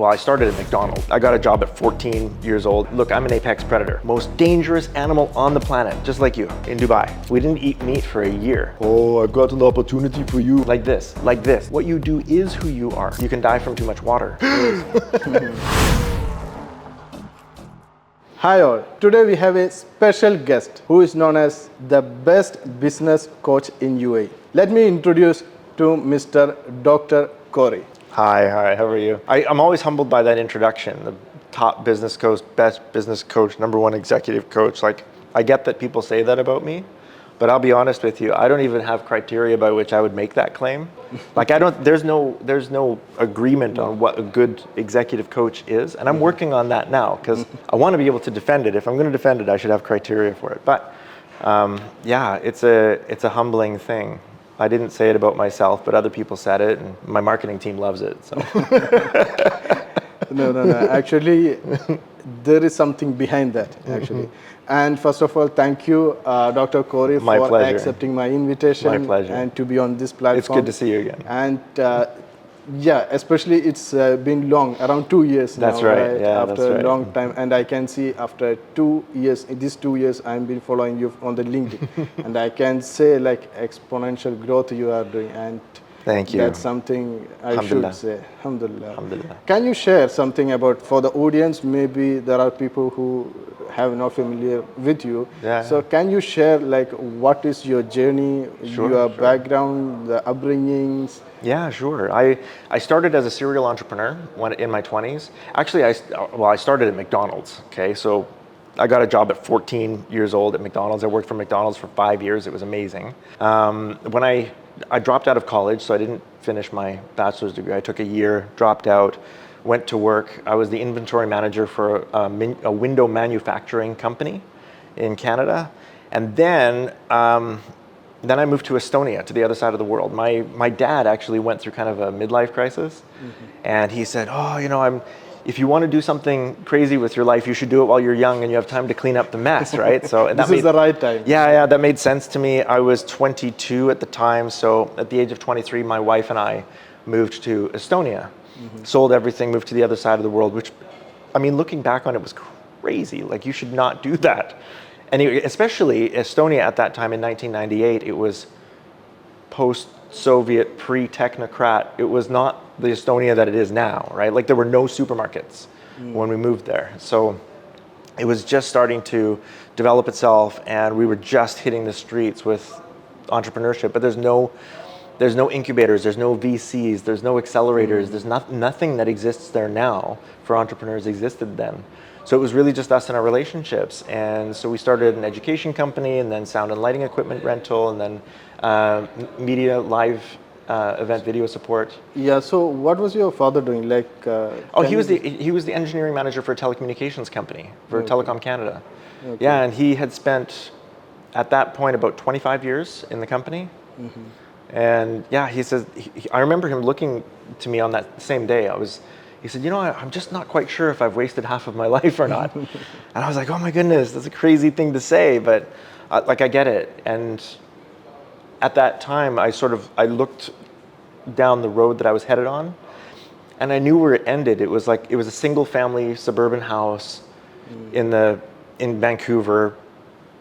I started at McDonald's. I got a job at 14 years old. Look, I'm an apex predator. Most dangerous animal on the planet, just like you, in Dubai. We didn't eat meat for a year. Oh, I've got an opportunity for you. Like this, like this. What you do is who you are. You can die from too much water. Hi all, today we have a special guest who is known as the best business coach in UAE. Let me introduce to Mr. Dr. Corrie. Hi, how are you? I'm always humbled by that introduction. The top business coach, best business coach, #1 executive coach. Like, I get that people say that about me, but I'll be honest with you, I don't even have criteria by which I would make that claim. Like, there's no agreement on what a good executive coach is, and I'm working on that now because I want to be able to defend it. If I'm going to defend it, I should have criteria for it. But yeah, it's a humbling thing. I didn't say it about myself, but other people said it, and my marketing team loves it. So. No. Actually, there is something behind that, actually. And first of all, thank you, Dr. Corrie, for accepting my invitation. My pleasure. And to be on this platform. It's good to see you again. And yeah, especially it's been long, around 2 years now. That's right. Yeah, after that's right. a long time, and I can see after 2 years, in these 2 years, I've been following you on the LinkedIn, and I can say like exponential growth you are doing, and thank you. That's something I should say. Alhamdulillah. Alhamdulillah. Can you share something about, for the audience, maybe there are people who have not familiar with you. Yeah. So can you share like what is your journey, your background, the upbringings? Yeah, sure. I started as a serial entrepreneur in my 20s. Actually, I started at McDonald's. Okay, so I got a job at 14 years old at McDonald's. I worked for McDonald's for 5 years. It was amazing. When I dropped out of college, so I didn't finish my bachelor's degree. I took a year, dropped out, went to work. I was the inventory manager for a window manufacturing company in Canada. And then I moved to Estonia, to the other side of the world. My dad actually went through kind of a midlife crisis. And he said, if you want to do something crazy with your life, you should do it while you're young and you have time to clean up the mess, right? So and this is the right time. Yeah, that made sense to me. I was 22 at the time, so at the age of 23, my wife and I moved to Estonia, sold everything, moved to the other side of the world, which, I mean, looking back on it was crazy. Like, you should not do that. And especially Estonia at that time in 1998, it was post-Soviet, pre-technocrat. It was not the Estonia that it is now, right? Like, there were no supermarkets when we moved there. So it was just starting to develop itself, and we were just hitting the streets with entrepreneurship. But there's no incubators, there's no VCs, there's no accelerators, there's nothing that exists there now for entrepreneurs existed then. So it was really just us and our relationships. And so we started an education company, and then sound and lighting equipment rental, and then media live event video support. Yeah. So what was your father doing? Like? He was the engineering manager for a telecommunications company for Telecom Canada. Okay. Yeah, and he had spent at that point about 25 years in the company. And yeah, he says, I remember him looking to me on that same day. He said, I'm just not quite sure if I've wasted half of my life or not. And I was like, oh my goodness, that's a crazy thing to say, but I get it. And at that time, I looked down the road that I was headed on, and I knew where it ended. It was a single family suburban house in Vancouver,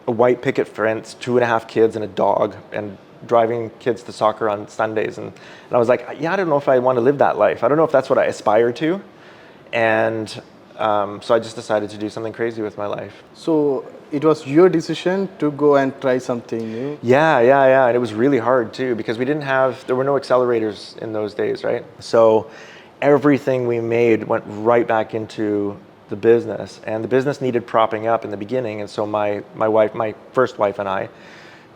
a white picket fence, 2.5 kids and a dog, and driving kids to soccer on Sundays. And I was like, I don't know if I want to live that life. I don't know if that's what I aspire to. And so I just decided to do something crazy with my life. So it was your decision to go and try something new? Yeah. And it was really hard too, because there were no accelerators in those days, right? So everything we made went right back into the business, and the business needed propping up in the beginning. And so my first wife and I,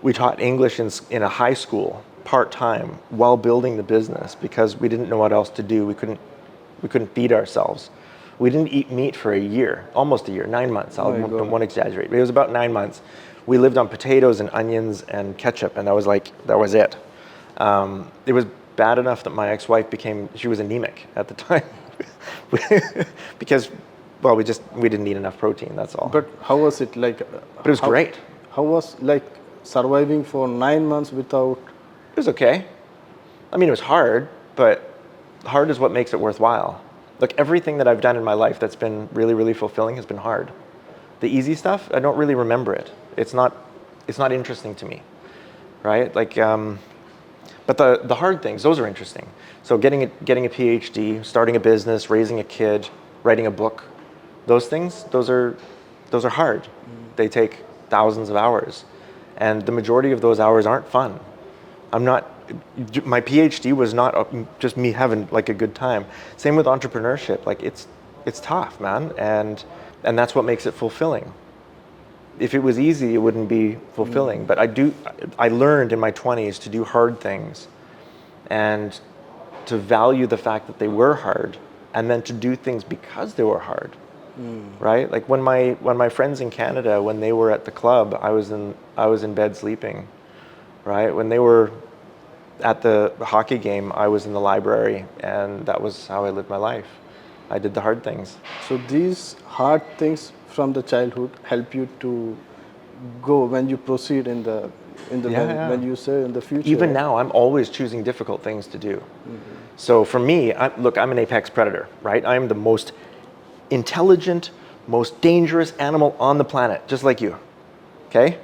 we taught English in a high school part-time while building the business, because we didn't know what else to do. We couldn't feed ourselves. We didn't eat meat for a year, almost a year, 9 months. I won't exaggerate, but it was about 9 months. We lived on potatoes and onions and ketchup, and that was it. It was bad enough that my ex-wife she was anemic at the time, because, well, we didn't eat enough protein, that's all. But how was it like? But it was great. How was like surviving for 9 months without? It was okay. I mean, it was hard, but hard is what makes it worthwhile. Look, everything that I've done in my life that's been really, really fulfilling has been hard. The easy stuff, I don't really remember it. It's not interesting to me, right? Like, but the hard things, those are interesting. So getting a PhD, starting a business, raising a kid, writing a book, those things, those are hard. They take thousands of hours, and the majority of those hours aren't fun. My PhD was not just me having like a good time. Same with entrepreneurship. Like it's tough, man, and that's what makes it fulfilling. If it was easy, it wouldn't be fulfilling. But I learned in my 20s to do hard things, and to value the fact that they were hard, and then to do things because they were hard. Right? Like when my friends in Canada, when they were at the club, I was in bed sleeping. Right? When they were at the hockey game, I was in the library, and that was how I lived my life. I did the hard things. So these hard things from the childhood help you to go when you proceed in the when you say in the future. Even now, I'm always choosing difficult things to do. So for me, I'm an apex predator, right? I'm the most intelligent, most dangerous animal on the planet, just like you. Okay?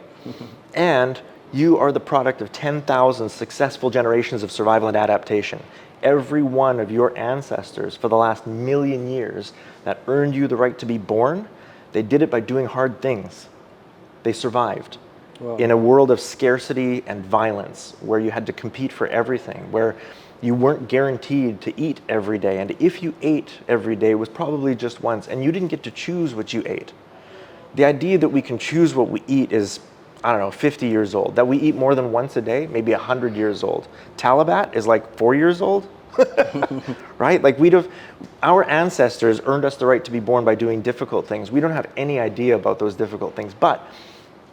And you are the product of 10,000 successful generations of survival and adaptation. Every one of your ancestors for the last million years that earned you the right to be born, they did it by doing hard things. They survived. Wow. In a world of scarcity and violence, where you had to compete for everything, where you weren't guaranteed to eat every day, and if you ate every day, it was probably just once, and you didn't get to choose what you ate. The idea that we can choose what we eat is, I don't know, 50 years old. That we eat more than once a day, maybe 100 years old. Talabat is like 4 years old, right? Like our ancestors earned us the right to be born by doing difficult things. We don't have any idea about those difficult things, but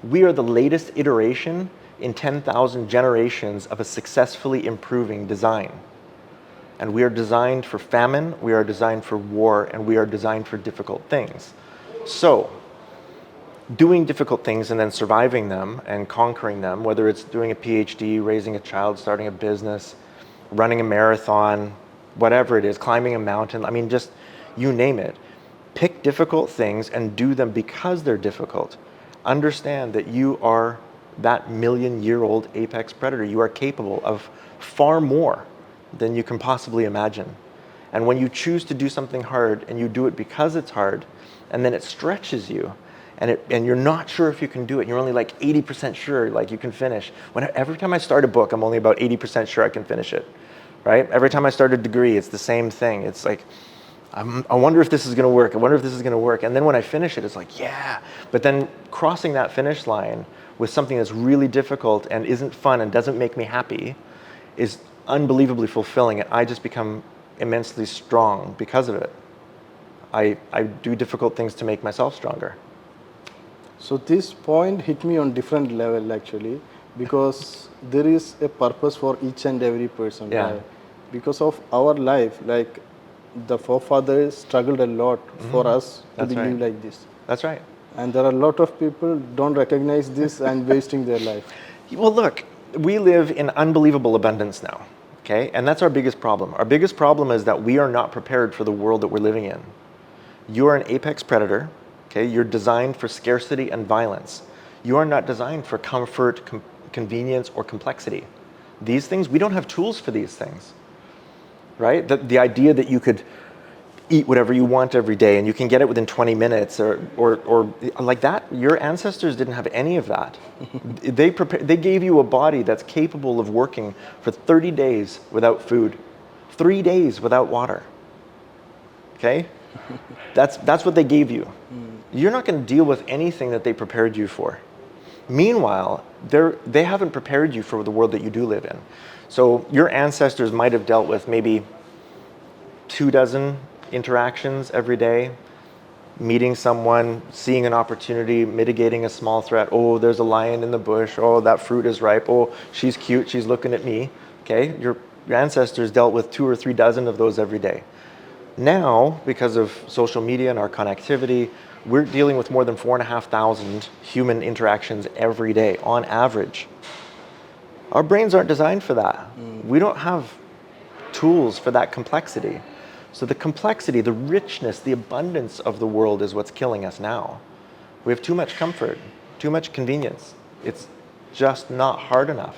we are the latest iteration in 10,000 generations of a successfully improving design. And we are designed for famine, we are designed for war, and we are designed for difficult things. So, doing difficult things and then surviving them and conquering them, whether it's doing a PhD, raising a child, starting a business, running a marathon, whatever it is, climbing a mountain, I mean, just you name it. Pick difficult things and do them because they're difficult. Understand that you are that million-year-old apex predator. You are capable of far more than you can possibly imagine. And when you choose to do something hard and you do it because it's hard, and then it stretches you, and you're not sure if you can do it, you're only like 80% sure like you can finish. Every time I start a book, I'm only about 80% sure I can finish it, right? Every time I start a degree, it's the same thing. It's like, I wonder if this is going to work. I wonder if this is going to work. And then when I finish it, it's like, yeah. But then crossing that finish line with something that's really difficult and isn't fun and doesn't make me happy is unbelievably fulfilling. And I just become immensely strong because of it. I do difficult things to make myself stronger. So this point hit me on different level actually, because there is a purpose for each and every person. Yeah. Right? Because of our life, like the forefathers struggled a lot for us to live like this. That's right. And there are a lot of people don't recognize this and wasting their life. Well, look, we live in unbelievable abundance now, okay? And that's our biggest problem. Our biggest problem is that we are not prepared for the world that we're living in. You are an apex predator, okay? You're designed for scarcity and violence. You are not designed for comfort, convenience, or complexity. These things, we don't have tools for these things, right? The idea that you could eat whatever you want every day and you can get it within 20 minutes or like that, your ancestors didn't have any of that. They gave you a body that's capable of working for 30 days without food, 3 days without water, okay? That's what they gave you. You're not going to deal with anything that they prepared you for. Meanwhile, they haven't prepared you for the world that you do live in. So your ancestors might have dealt with maybe 24 interactions every day, meeting someone, seeing an opportunity, mitigating a small threat. Oh, there's a lion in the bush. Oh, that fruit is ripe. Oh, she's cute. She's looking at me. Okay, your ancestors dealt with 2 or 3 dozen of those every day. Now, because of social media and our connectivity, we're dealing with more than 4,500 human interactions every day on average. Our brains aren't designed for that. We don't have tools for that complexity. So the complexity, the richness, the abundance of the world is what's killing us now. We have too much comfort, too much convenience. It's just not hard enough.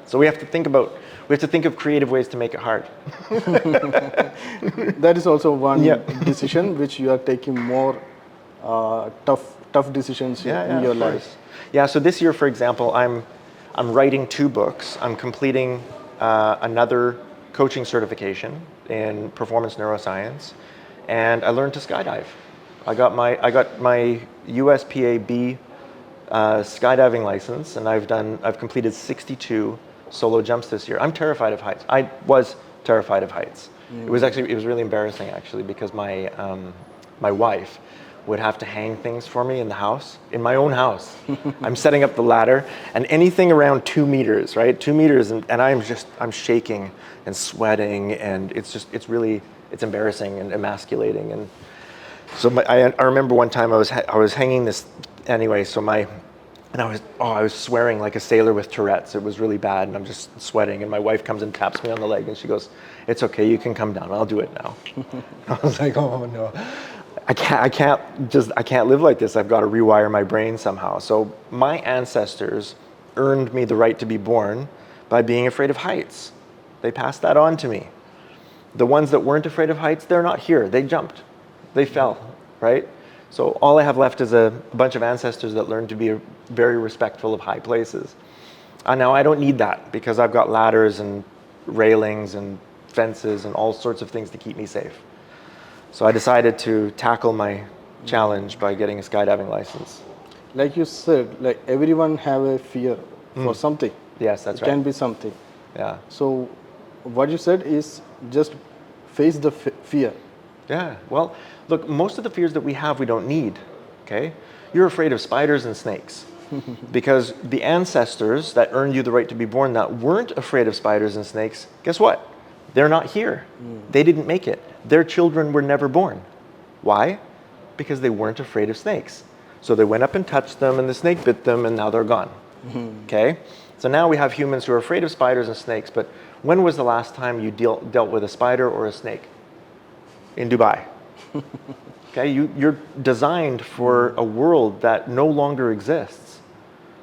So we have to think of creative ways to make it hard. That is also one decision which you are taking more tough decisions in your life. Yeah, so this year, for example, I'm writing 2 books. I'm completing another coaching certification in performance neuroscience, and I learned to skydive. I got my USPA B skydiving license, and I've completed 62 solo jumps this year. I'm terrified of heights. I was terrified of heights. It was really embarrassing actually, because my wife would have to hang things for me in the house, in my own house. I'm setting up the ladder, and anything around 2 meters, right? 2 meters, and I'm shaking and sweating, and it's embarrassing and emasculating. And so I remember one time I was hanging this anyway. So I was swearing like a sailor with Tourette's. It was really bad, and I'm just sweating. And my wife comes and taps me on the leg, and she goes, "It's okay, you can come down. I'll do it now." I was like, "Oh no, I can't live like this. I've got to rewire my brain somehow." So my ancestors earned me the right to be born by being afraid of heights. They passed that on to me. The ones that weren't afraid of heights, they're not here. They jumped. They fell, right? So all I have left is a bunch of ancestors that learned to be very respectful of high places. Now I don't need that, because I've got ladders and railings and fences and all sorts of things to keep me safe. So I decided to tackle my challenge by getting a skydiving license. Like you said, like everyone have a fear for something. Yes, that's it right. Can be something. Yeah. So what you said is just face the fear. Yeah. Well, look, most of the fears that we have, we don't need. Okay. You're afraid of spiders and snakes because the ancestors that earned you the right to be born that weren't afraid of spiders and snakes, guess what? They're not here. They didn't make it. Their children were never born. Why? Because they weren't afraid of snakes. So they went up and touched them, and the snake bit them, and now they're gone. Okay? So now we have humans who are afraid of spiders and snakes, but when was the last time you dealt with a spider or a snake? In Dubai. Okay? You're designed for a world that no longer exists.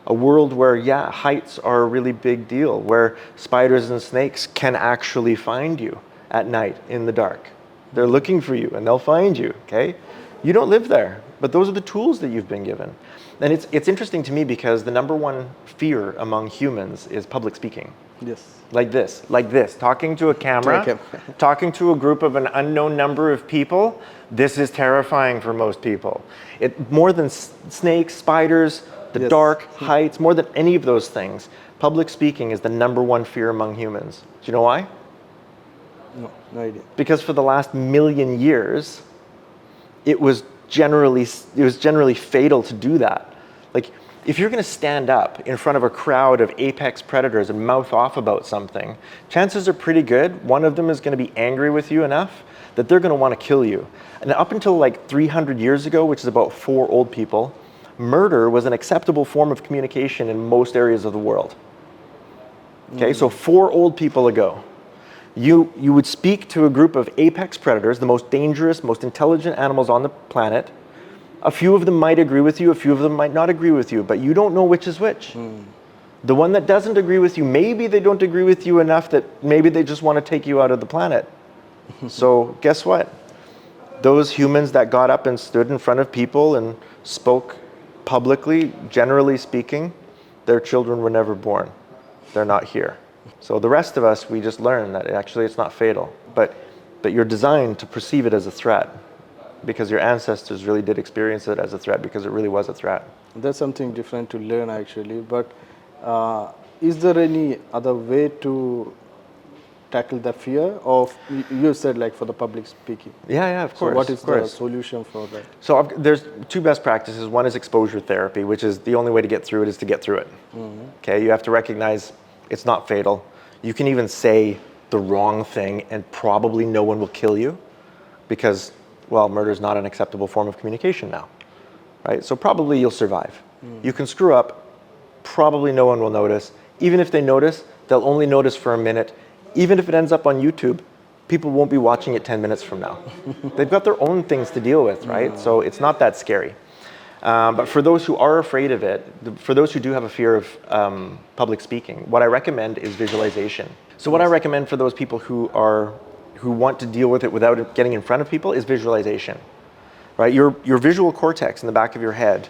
A world where, heights are a really big deal, where spiders and snakes can actually find you at night in the dark. They're looking for you, and they'll find you, okay? You don't live there, but those are the tools that you've been given. And it's interesting to me because the number one fear among humans is public speaking. Yes. Like this, talking to a camera, talking to a group of an unknown number of people. This is terrifying for most people. More than snakes, spiders, the dark, heights, more than any of those things, public speaking is the number one fear among humans. Do you know why? No idea. Because for the last million years, it was generally fatal to do that. Like, if you're going to stand up in front of a crowd of apex predators and mouth off about something, chances are pretty good one of them is going to be angry with you enough that they're going to want to kill you. And up until like 300 years ago, which is about 4 old people, murder was an acceptable form of communication in most areas of the world. Okay, so 4 old people ago, you would speak to a group of apex predators, the most dangerous, most intelligent animals on the planet. A few of them might agree with you, a few of them might not agree with you, but you don't know which is which. The one that doesn't agree with you, maybe they don't agree with you enough that maybe they just want to take you out of the planet. So guess what? Those humans that got up and stood in front of people and spoke publicly, generally speaking, their children were never born. They're not here. So the rest of us, we just learn that actually it's not fatal, but you're designed to perceive it as a threat because your ancestors really did experience it as a threat because it really was a threat. That's something different to learn actually, but is there any other way to tackle the fear of, you said like for the public speaking? Yeah, of course. So what is the solution for that? So there's 2 best practices. One is exposure therapy, which is the only way to get through it is to get through it. Okay, you have to recognize it's not fatal. You can even say the wrong thing and probably no one will kill you because, well, murder is not an acceptable form of communication now, right? So probably you'll survive. You can screw up, probably no one will notice. Even if they notice, they'll only notice for a minute. Even if it ends up on YouTube, people won't be watching it 10 minutes from now. They've got their own things to deal with, right? So it's not that scary. But for those who are afraid of it, for those who do have a fear of public speaking, what I recommend is visualization. So what I recommend for those people who want to deal with it without it getting in front of people is visualization, right? Your visual cortex in the back of your head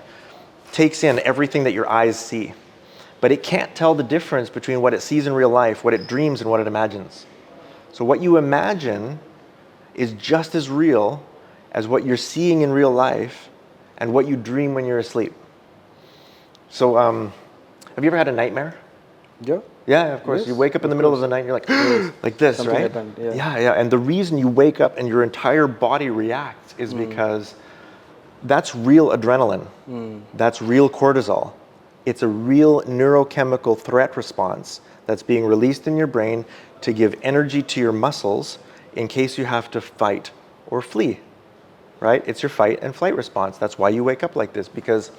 takes in everything that your eyes see, but it can't tell the difference between what it sees in real life, what it dreams, and what it imagines. So what you imagine is just as real as what you're seeing in real life and what you dream when you're asleep. So have you ever had a nightmare? Yeah. Yeah, of course. Yes, you wake up in the middle of the night and you're like, like this, Something right? happened, yeah. Yeah. And the reason you wake up and your entire body reacts is because that's real adrenaline. That's real cortisol. It's a real neurochemical threat response that's being released in your brain to give energy to your muscles in case you have to fight or flee, right? It's your fight and flight response. That's why you wake up like this, because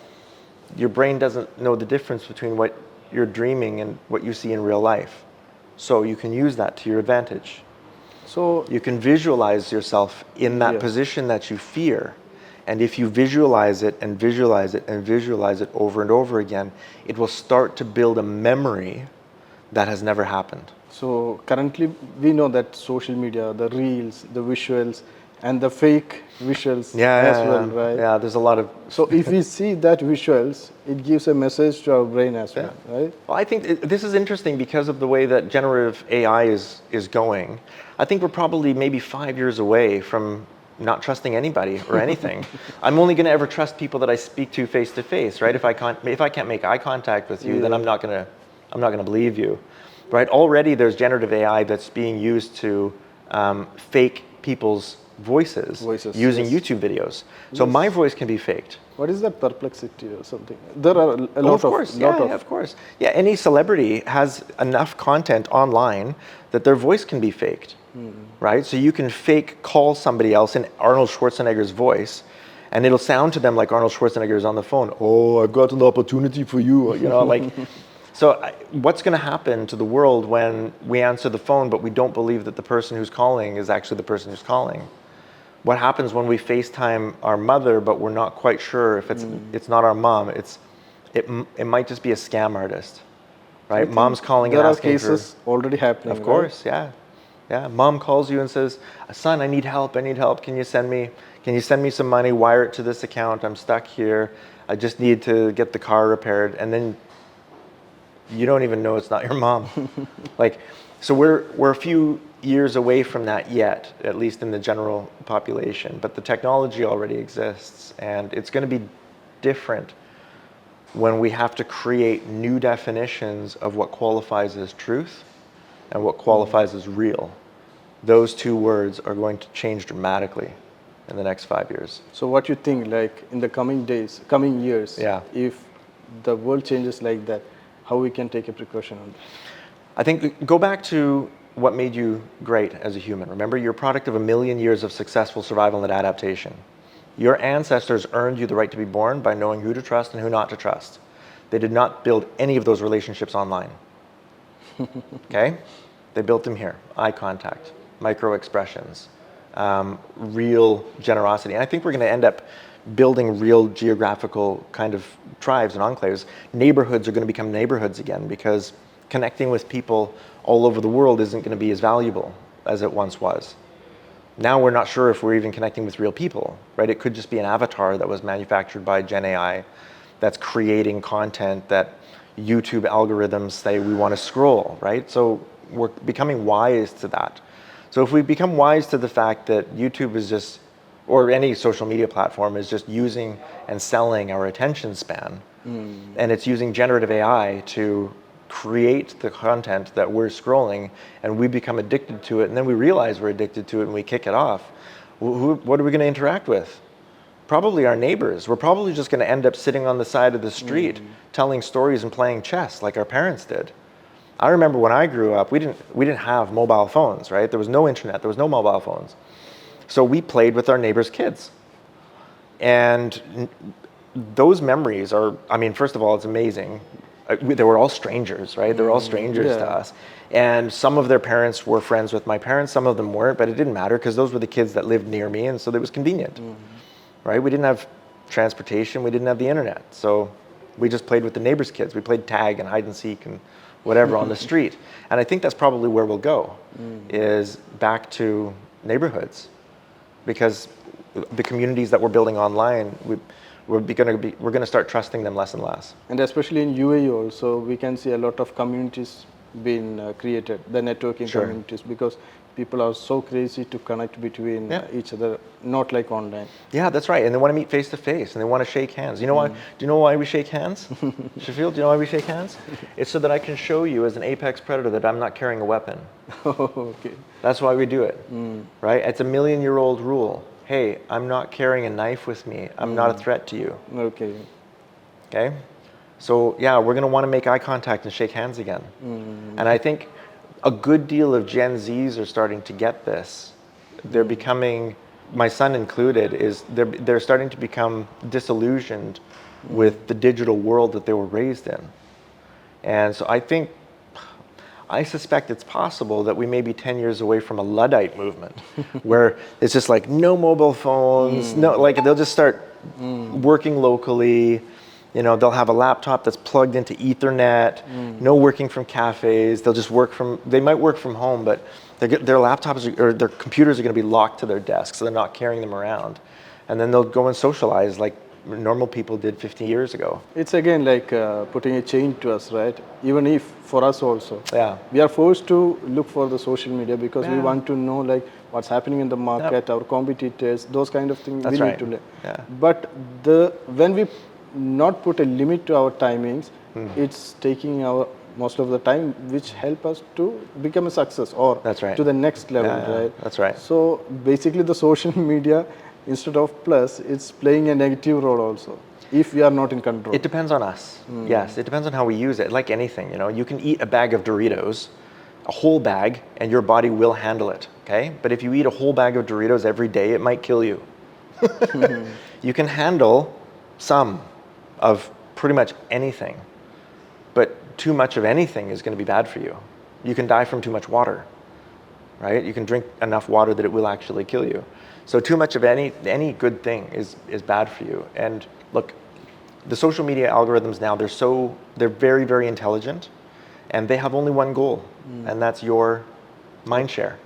your brain doesn't know the difference between what you're dreaming and what you see in real life. So you can use that to your advantage. So You can visualize yourself in that position that you fear. And if you visualize it and visualize it and visualize it over and over again, it will start to build a memory that has never happened. So currently we know that social media, the reels, the visuals, and the fake visuals right? Yeah, there's a lot of... So if we see that visuals, it gives a message to our brain as well, right? Well, I think this is interesting because of the way that generative AI is going. I think we're probably maybe 5 years away from not trusting anybody or anything. I'm only going to ever trust people that I speak to face, right? If I can't make eye contact with you, then I'm not going to believe you, right? Already there's generative AI that's being used to fake people's voices using YouTube videos. So my voice can be faked. What is that perplexity or something? There are a lot of course. Yeah, any celebrity has enough content online that their voice can be faked, right? So you can fake call somebody else in Arnold Schwarzenegger's voice, and it'll sound to them like Arnold Schwarzenegger is on the phone. Oh, I've got an opportunity for you, like. So what's going to happen to the world when we answer the phone, but we don't believe that the person who's calling is actually the person who's calling? What happens when we FaceTime our mother, but we're not quite sure if it's not our mom? It might just be a scam artist, right? Mom's calling and asking for... There are cases already happening. Of course, right? Yeah. Mom calls you and says, "Son, I need help. Can you send me some money? Wire it to this account. I'm stuck here. I just need to get the car repaired." And then you don't even know it's not your mom. So we're a few years away from that yet, at least in the general population. But the technology already exists, and it's going to be different when we have to create new definitions of what qualifies as truth and what qualifies as real. Those two words are going to change dramatically in the next 5 years. So what you think, like in the coming years, if the world changes like that, how we can take a precaution on that? I think go back to what made you great as a human. Remember, you're a product of 1 million years of successful survival and adaptation. Your ancestors earned you the right to be born by knowing who to trust and who not to trust. They did not build any of those relationships online. Okay? They built them here. Eye contact, micro expressions, real generosity. And I think we're going to end up building real geographical kind of tribes and enclaves. Neighborhoods are going to become neighborhoods again, because connecting with people all over the world isn't going to be as valuable as it once was. Now we're not sure if we're even connecting with real people, right? It could just be an avatar that was manufactured by Gen AI that's creating content that YouTube algorithms say we want to scroll, right? So we're becoming wise to that. So if we become wise to the fact that YouTube is just, or any social media platform is just using and selling our attention span, and it's using generative AI to create the content that we're scrolling, and we become addicted to it, and then we realize we're addicted to it and we kick it off, what are we going to interact with? Probably our neighbors. We're probably just going to end up sitting on the side of the street telling stories and playing chess like our parents did. I remember when I grew up, we didn't have mobile phones, right? There was no internet, there was no mobile phones. So we played with our neighbors' kids. And those memories are, I mean, first of all, it's amazing they were all strangers, right? They were all strangers to Yeah. us. And some of their parents were friends with my parents, some of them weren't, but it didn't matter because those were the kids that lived near me, and so it was convenient, right? We didn't have transportation, we didn't have the internet, so we just played with the neighbors' kids. We played tag and hide and seek and whatever on the street. And I think that's probably where we'll go, is back to neighborhoods, because the communities that we're building online, we're going to start trusting them less and less. And especially in UAE also, we can see a lot of communities being created, the networking Sure. communities, because people are so crazy to connect between Yeah. each other, not like online. Yeah, that's right. And they want to meet face to face, and they want to shake hands. You know why? Do you know why we shake hands? Shafiel, do you know why we shake hands? It's so that I can show you as an apex predator that I'm not carrying a weapon. Okay. That's why we do it, right? It's a million-year-old rule. Hey, I'm not carrying a knife with me. I'm not a threat to you. Okay. Okay? So yeah, we're going to want to make eye contact and shake hands again. And I think a good deal of Gen Zs are starting to get this. They're becoming, my son included, they're starting to become disillusioned with the digital world that they were raised in. And so I suspect it's possible that we may be 10 years away from a Luddite movement where it's just like no mobile phones, no, like they'll just start working locally. You know, they'll have a laptop that's plugged into Ethernet, no working from cafes. They'll just they might work from home, but their laptops or their computers are going to be locked to their desks, so they're not carrying them around. And then they'll go and socialize like normal people did 50 years ago. It's again like putting a chain to us, right? Even if for us also, Yeah. we are forced to look for the social media because we Yeah. want to know like what's happening in the market, our competitors, those kind of things. That's we right. need to learn. Yeah. But when we not put a limit to our timings, it's taking our most of the time, which help us to become a success or That's right. to the next level, Yeah, yeah. right? That's right. So basically, the social media, instead of plus, it's playing a negative role also if we are not in control. It depends on us. Yes, it depends on how we use it. Like anything, you know, you can eat a bag of Doritos, a whole bag, and your body will handle it, okay? But if you eat a whole bag of Doritos every day, it might kill you. You can handle some of pretty much anything, but too much of anything is going to be bad for you. You can die from too much water, right? You can drink enough water that it will actually kill you. So too much of any good thing is bad for you. And look, the social media algorithms now, they're very, very intelligent, and they have only one goal, and that's your mind share.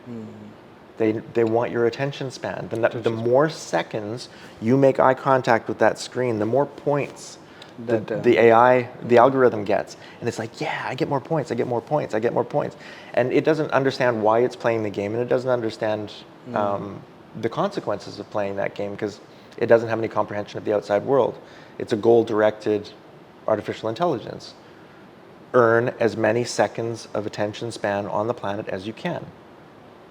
They want your attention span. The more seconds you make eye contact with that screen, the more points the AI, the algorithm gets. And it's like, yeah, I get more points, I get more points, I get more points. And it doesn't understand why it's playing the game, and it doesn't understand the consequences of playing that game, because it doesn't have any comprehension of the outside world. It's a goal-directed artificial intelligence. Earn as many seconds of attention span on the planet as you can.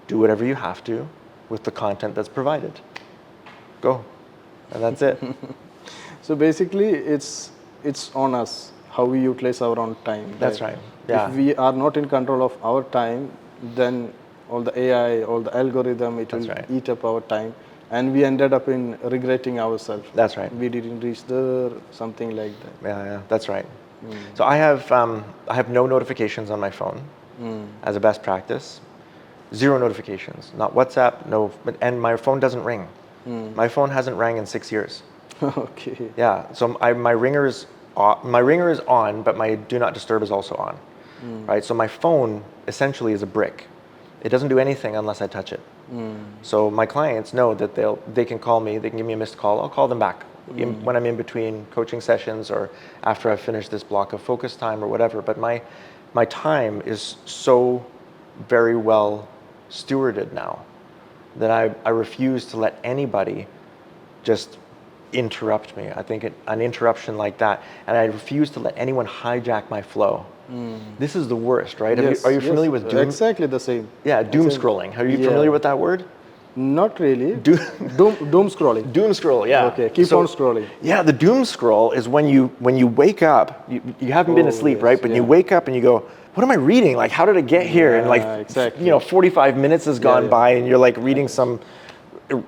Do whatever you have to with the content that's provided. Go. And that's it. So basically, it's on us how we utilize our own time. That's right. Yeah. If we are not in control of our time, then all the AI, all the algorithm, it will eat up our time, and we ended up in regretting ourselves. That's right. We didn't reach there, something like that. Yeah, that's right. So I have no notifications on my phone as a best practice. 0 notifications, not WhatsApp, and my phone doesn't ring. My phone hasn't rang in 6 years. Okay. Yeah, so my ringer is on, but my do not disturb is also on, right? So my phone essentially is a brick. It doesn't do anything unless I touch it. So my clients know that they can call me, they can give me a missed call, I'll call them back when I'm in between coaching sessions or after I've finished this block of focus time or whatever. But my time is so very well stewarded now that I refuse to let anybody just interrupt me. I think an interruption like that, and I refuse to let anyone hijack my flow. This is the worst, right? Yes, Are you familiar with doom? Exactly the same. Yeah, doom scrolling. Are you familiar with that word? Not really. Doom scrolling. Doom scroll, yeah. Okay, keep on scrolling. Yeah, the doom scroll is when you wake up, you haven't been asleep, yes, right? But you wake up and you go, what am I reading? Like, how did I get here? And like, exactly. 45 minutes has gone by, and you're like reading some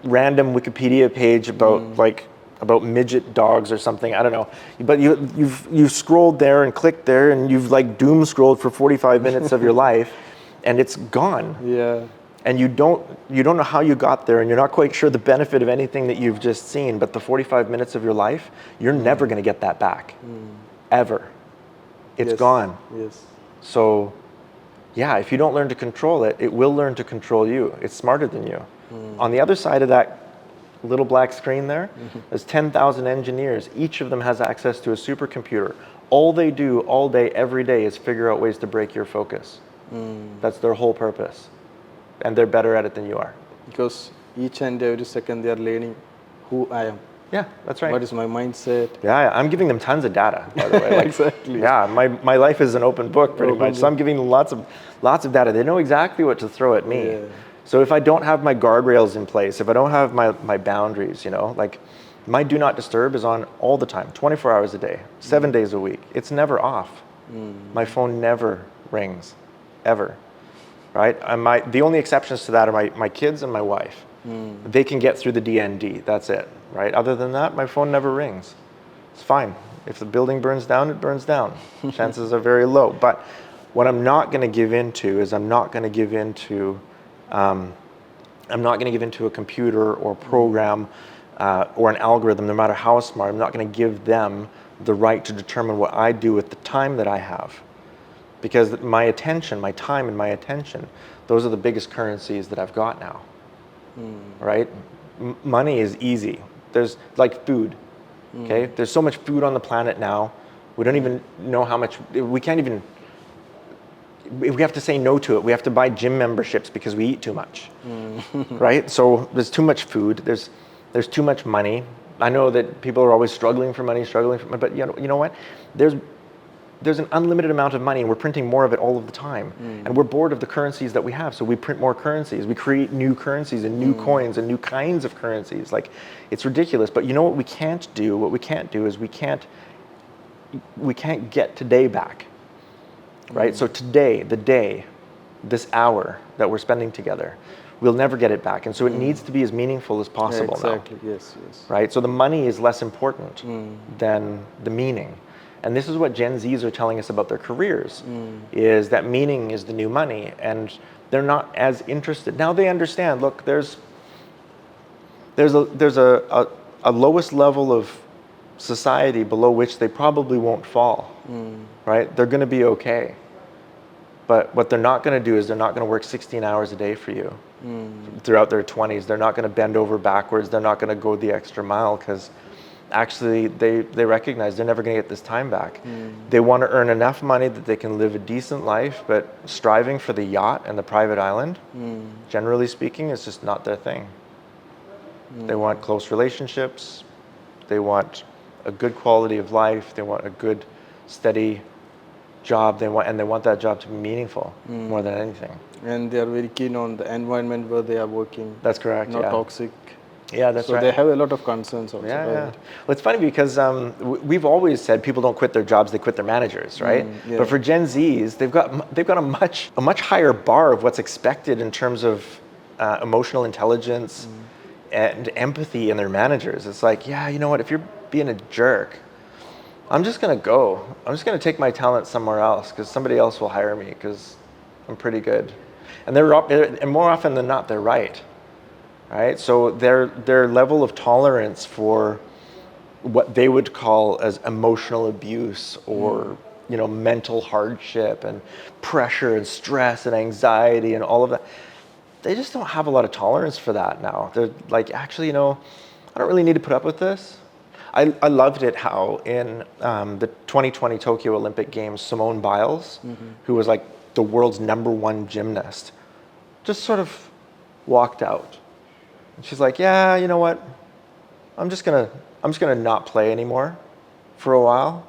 random Wikipedia page about like about midget dogs or something. I don't know. But you've scrolled there and clicked there, and you've like doom scrolled for 45 minutes of your life, and it's gone. Yeah. And you don't know how you got there, and you're not quite sure the benefit of anything that you've just seen. But the 45 minutes of your life, you're never going to get that back, ever. It's Yes. gone. Yes. So, yeah, if you don't learn to control it, it will learn to control you. It's smarter than you. On the other side of that little black screen there, there's 10,000 engineers. Each of them has access to a supercomputer. All they do all day, every day, is figure out ways to break your focus. That's their whole purpose. And they're better at it than you are. Because each and every second they are learning who I am. Yeah, that's right. What is my mindset? Yeah, I'm giving them tons of data, by the way. Like, Exactly. Yeah, my life is an open book pretty Open much. So I'm giving them lots of data. They know exactly what to throw at me. Yeah. So if I don't have my guardrails in place, if I don't have my boundaries, like my do not disturb is on all the time, 24 hours a day, 7 days a week. It's never off. My phone never rings, ever. Right? The only exceptions to that are my kids and my wife. They can get through the DND. That's it. Right? Other than that, my phone never rings. It's fine. If the building burns down, it burns down. Chances are very low. But what I'm not going to give into is I'm not going to give into a computer or program or an algorithm, no matter how smart. I'm not going to give them the right to determine what I do with the time that I have. Because my attention, my time and my attention, those are the biggest currencies that I've got now. Right? Money is easy. There's like food. Okay? There's so much food on the planet now. We don't even know how much, we can't even, we have to say no to it. We have to buy gym memberships because we eat too much. Right? So there's too much food. There's too much money. I know that people are always struggling for money, but you know what? There's an unlimited amount of money, and we're printing more of it all of the time. And we're bored of the currencies that we have, so we print more currencies. We create new currencies and new coins and new kinds of currencies. Like, it's ridiculous. But you know what we can't do? What we can't do is we can't get today back, right? So today, the day, this hour that we're spending together, we'll never get it back. And so it needs to be as meaningful as possible now. Exactly. Yes. Right? So the money is less important than the meaning. And this is what Gen Zs are telling us about their careers, is that meaning is the new money, and they're not as interested. Now they understand, look, there's a lowest level of society below which they probably won't fall, right? They're going to be okay. But what they're not going to do is they're not going to work 16 hours a day for you throughout their 20s. They're not going to bend over backwards. They're not going to go the extra mile because actually they recognize they're never going to get this time back. They want to earn enough money that they can live a decent life, but striving for the yacht and the private island, generally speaking, is just not their thing. They want close relationships. They want a good quality of life. They want a good, steady job. They want that job to be meaningful more than anything. And they are very keen on the environment where they are working. That's correct. Not yeah. toxic. Yeah, that's so right. So they have a lot of concerns also. Yeah, right? yeah. Well, it's funny because we've always said people don't quit their jobs; they quit their managers, right? Yeah. But for Gen Zs, they've got a much higher bar of what's expected in terms of emotional intelligence and empathy in their managers. It's like, yeah, you know what? If you're being a jerk, I'm just gonna go. I'm just gonna take my talent somewhere else because somebody else will hire me because I'm pretty good. And more often than not, they're right. Right? So their level of tolerance for what they would call as emotional abuse or mental hardship and pressure and stress and anxiety and all of that, they just don't have a lot of tolerance for that now. They're like, actually, I don't really need to put up with this. I loved it how in the 2020 Tokyo Olympic Games, Simone Biles, who was like the world's #1 gymnast, just sort of walked out. And she's like, yeah, you know what? I'm just gonna not play anymore for a while.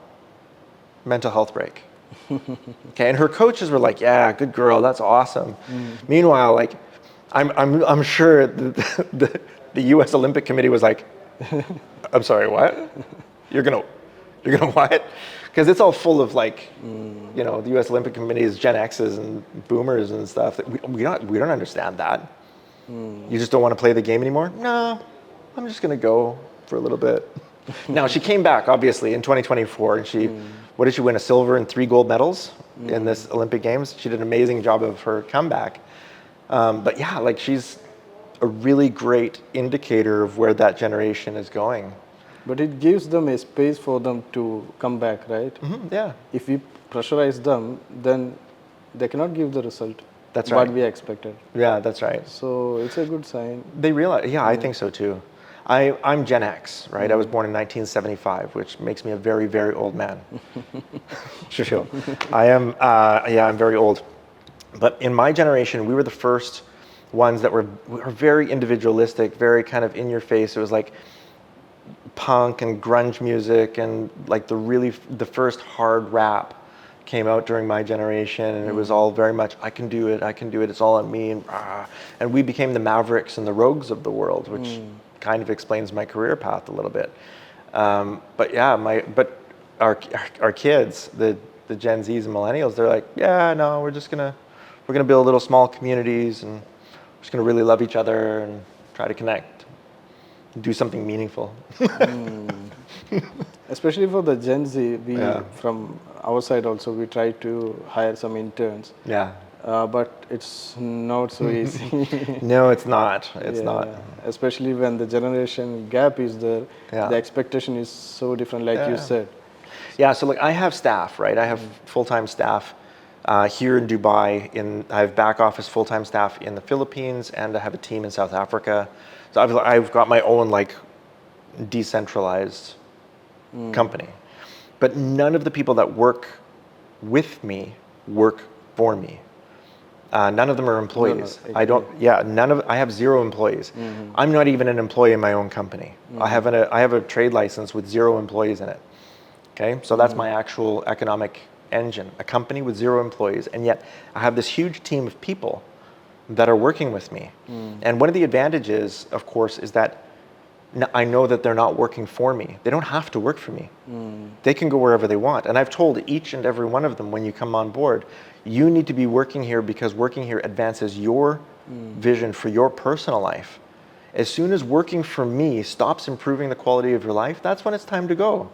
Mental health break. Okay, and her coaches were like, yeah, good girl, that's awesome. Meanwhile, like, I'm sure the U.S. Olympic Committee was like, I'm sorry, what? You're gonna what? Because it's all full of like, the U.S. Olympic Committee is Gen X's and Boomers and stuff. That we don't understand that. You just don't want to play the game anymore? No, I'm just going to go for a little bit. Now, she came back, obviously, in 2024, and what did she win, a silver and 3 gold medals in this Olympic Games? She did an amazing job of her comeback. But yeah, like she's a really great indicator of where that generation is going. But it gives them a space for them to come back, right? Yeah. If we pressurize them, then they cannot give the result. That's what right. we expected. Yeah, that's right. So it's a good sign. They realize, yeah, I think so too. I'm Gen X, right? I was born in 1975, which makes me a very, very old man. Sure. I am, I'm very old. But in my generation, we were the first ones that were very individualistic, very kind of in your face. It was like punk and grunge music, and like the first hard rap came out during my generation, and it was all very much, I can do it, it's all on me, and we became the Mavericks and the Rogues of the world, which kind of explains my career path a little bit. But yeah, our kids, the Gen Zs and Millennials, they're like, yeah, no, we're gonna build little small communities, and we're just gonna really love each other and try to connect, do something meaningful. Especially for the Gen Z, from our side also, we try to hire some interns. Yeah. But it's not so easy. No, it's not. It's not. Especially when the generation gap is there, the expectation is so different, like you said. Yeah, so like I have staff, right? I have full-time staff here in Dubai. I have back office full-time staff in the Philippines, and I have a team in South Africa. So I've got my own like decentralized company. But none of the people that work with me work for me. None of them are employees. I have 0 employees. I'm not even an employee in my own company. I have a trade license with 0 employees in it. Okay, so that's my actual economic engine, a company with 0 employees, and yet I have this huge team of people that are working with me. And one of the advantages, of course, is that I know that they're not working for me. They don't have to work for me. They can go wherever they want. And I've told each and every one of them, when you come on board, you need to be working here because working here advances your vision for your personal life. As soon as working for me stops improving the quality of your life, that's when it's time to go,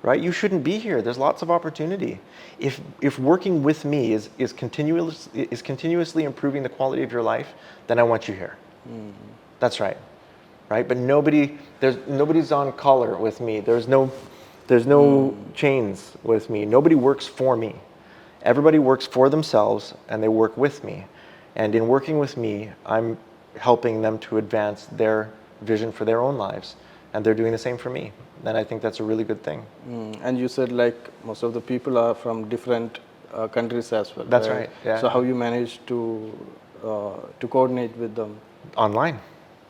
right? You shouldn't be here. There's lots of opportunity. If working with me is continuously improving the quality of your life, then I want you here. That's right. Right? But nobody's on collar with me. There's no chains with me. Nobody works for me. Everybody works for themselves, and they work with me. And in working with me, I'm helping them to advance their vision for their own lives, and they're doing the same for me. And I think that's a really good thing. And you said like most of the people are from different countries as well. That's right. Yeah. So how you manage to coordinate with them? Online.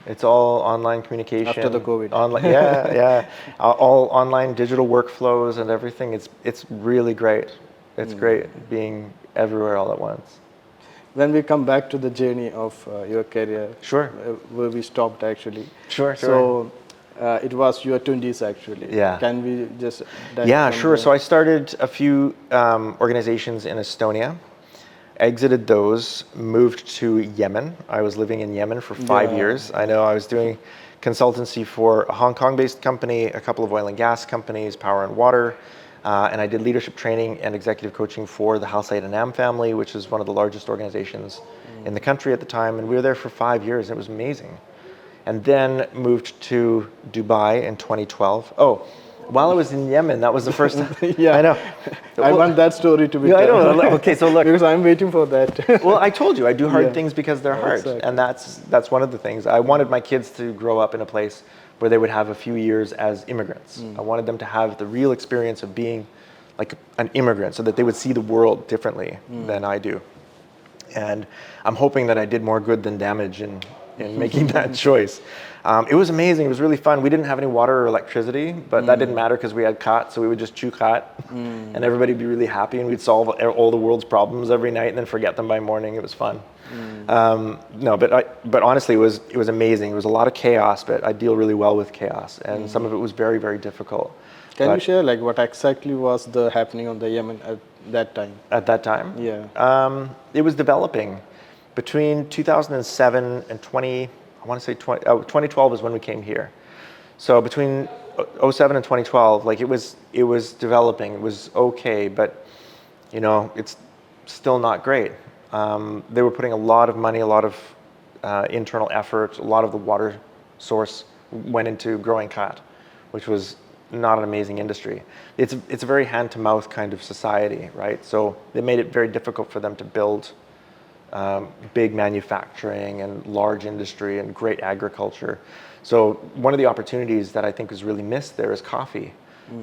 It's all online communication. After the COVID. Online, yeah. All online digital workflows and everything. It's really great. It's great being everywhere all at once. When we come back to the journey of your career, Sure. Where we stopped actually. Sure. So it was your 20s actually. Yeah. Can we just? Yeah, sure. So I started a few organizations in Estonia, exited those, moved to Yemen. I was living in Yemen for 5 years. I know I was doing consultancy for a Hong Kong-based company, a couple of oil and gas companies, power and water, and I did leadership training and executive coaching for the Hal Said Anam family, which is one of the largest organizations in the country at the time, and we were there for 5 years. It was amazing. And then moved to Dubai in 2012. Oh, while I was in Yemen, that was the first time. Yeah, I know. I want that story to be Yeah, I told. know. Okay, so look. Because I'm waiting for that. Well, I told you, I do hard things because they're hard. Exactly. And that's one of the things. I wanted my kids to grow up in a place where they would have a few years as immigrants. I wanted them to have the real experience of being like an immigrant so that they would see the world differently than I do. And I'm hoping that I did more good than damage in making that choice. It was amazing. It was really fun. We didn't have any water or electricity, but that didn't matter because we had khat, so we would just chew khat, and everybody would be really happy, and we'd solve all the world's problems every night and then forget them by morning. It was fun. But honestly, it was amazing. It was a lot of chaos, but I deal really well with chaos, and some of it was very, very difficult. Can you share like what exactly was the happening on the Yemen at that time? At that time? Yeah. It was developing. Between 2007 and 2012 is when we came here. So between '07 and 2012, like it was developing. It was okay, but it's still not great. They were putting a lot of money, a lot of internal effort, a lot of the water source went into growing khat, which was not an amazing industry. It's a very hand-to-mouth kind of society, right? So it made it very difficult for them to build big manufacturing and large industry and great agriculture. So one of the opportunities that I think is really missed there is coffee.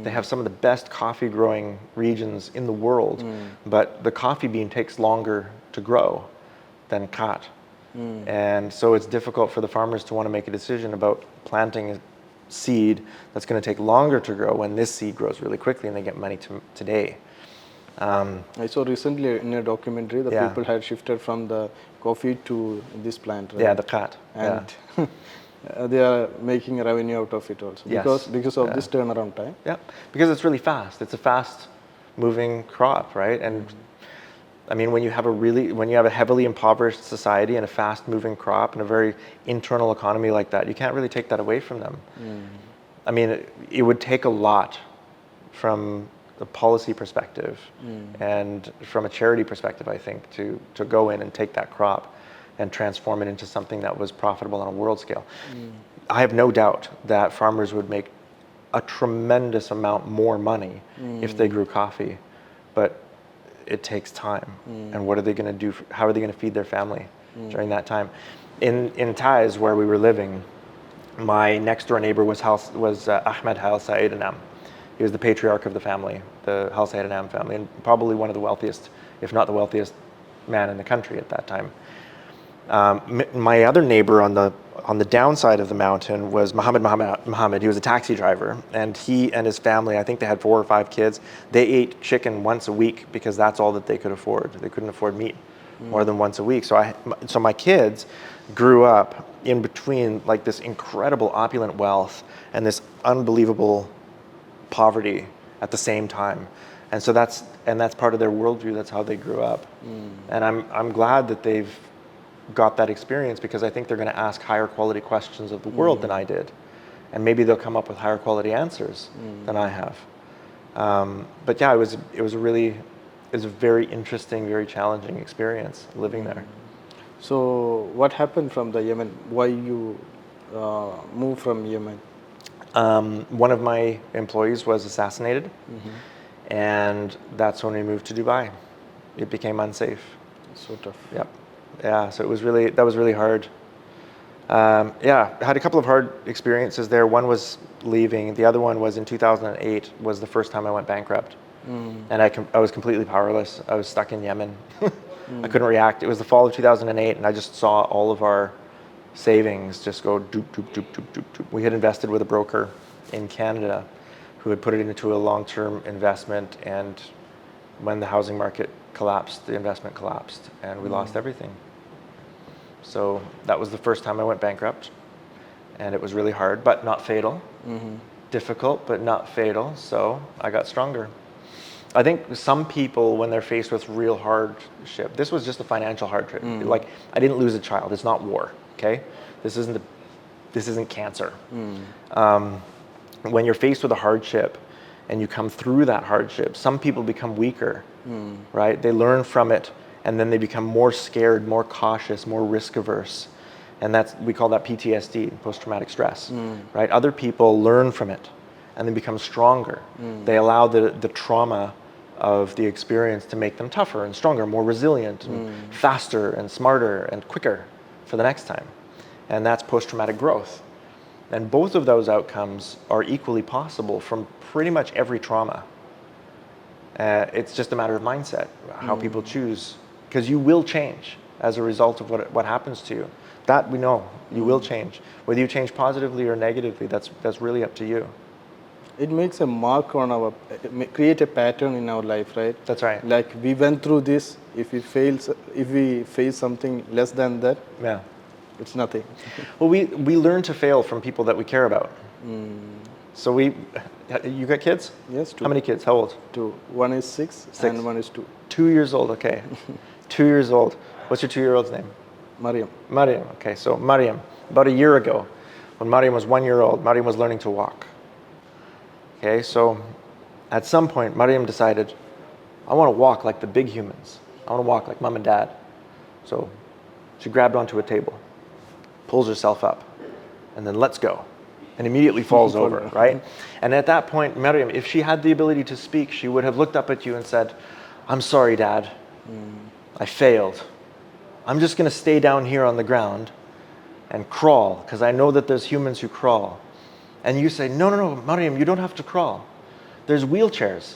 They have some of the best coffee growing regions in the world, but the coffee bean takes longer to grow than khat. And so it's difficult for the farmers to want to make a decision about planting a seed that's going to take longer to grow when this seed grows really quickly and they get money today. I saw recently in a documentary that Yeah. people had shifted from the coffee to this plant, right? Yeah, the khat. And they are making a revenue out of it also Yes. because of this turnaround time. Yeah, because it's really fast. It's a fast moving crop, right? And I mean, when you have a heavily impoverished society and a fast moving crop and a very internal economy like that, you can't really take that away from them. I mean, it would take a lot from the policy perspective and from a charity perspective, I think, to go in and take that crop and transform it into something that was profitable on a world scale. I have no doubt that farmers would make a tremendous amount more money if they grew coffee, but it takes time. And what are they going to do? How are they going to feed their family during that time? In Taiz, where we were living, my next door neighbor was Ahmed Hal Said Anam. He was the patriarch of the family, the Hal Said Anam family, and probably one of the wealthiest, if not the wealthiest man in the country at that time. My other neighbor on the downside of the mountain was Muhammad. He was a taxi driver, and he and his family, I think they had 4 or 5 kids. They ate chicken once a week because that's all that they could afford. They couldn't afford meat more than once a week. So my kids grew up in between like this incredible opulent wealth and this unbelievable poverty at the same time. And so that's part of their worldview. That's how they grew up. And I'm glad that they've got that experience, because I think they're going to ask higher quality questions of the world than I did, and maybe they'll come up with higher quality answers than I have. But yeah, it was a very interesting, very challenging experience living there. So what happened from the Yemen? Why you moved from Yemen? One of my employees was assassinated, and that's when we moved to Dubai. It became unsafe. So tough. Yep. Yeah, so that was really hard. I had a couple of hard experiences there. One was leaving. The other one was in 2008 was the first time I went bankrupt. And I was completely powerless. I was stuck in Yemen. I couldn't react. It was the fall of 2008, and I just saw all of our savings just go doop, doop, doop, doop, doop, doop. We had invested with a broker in Canada who had put it into a long-term investment, and when the housing market collapsed, the investment collapsed, and we lost everything. So that was the first time I went bankrupt, and it was really hard, but not fatal. Difficult, but not fatal, so I got stronger. I think some people, when they're faced with real hardship, this was just a financial hardship. Like, I didn't lose a child. It's not war, okay? This isn't cancer. When you're faced with a hardship and you come through that hardship, some people become weaker, right? They learn from it, and then they become more scared, more cautious, more risk averse. And we call that PTSD, post-traumatic stress, right? Other people learn from it and they become stronger. They allow the trauma of the experience to make them tougher and stronger, more resilient, and faster and smarter and quicker for the next time. And that's post-traumatic growth. And both of those outcomes are equally possible from pretty much every trauma. It's just a matter of mindset, how people choose, because you will change as a result of what happens to you. That we know, you will change. Whether you change positively or negatively, that's really up to you. It makes a mark on create a pattern in our life, right? That's right. Like, we went through this. If we face something less than that, Yeah. it's nothing. Well, we learn to fail from people that we care about. So you got kids? Yes, 2. How many kids? How old? 2. One is 6, and one is 2. 2 years old, okay. 2 years old. What's your 2-year-old's name? Mariam. Mariam, okay. So Mariam, about a year ago, When Mariam was 1 year old, Mariam was learning to walk. Okay, so at some point, Mariam decided, I want to walk like the big humans. I want to walk like mom and dad. So she grabbed onto a table, pulls herself up, and then let's go. And immediately falls over, right? And at that point, Mariam, if she had the ability to speak, she would have looked up at you and said, I'm sorry, Dad. I failed. I'm just going to stay down here on the ground and crawl, because I know that there's humans who crawl. And you say, no, Mariam, you don't have to crawl. There's wheelchairs.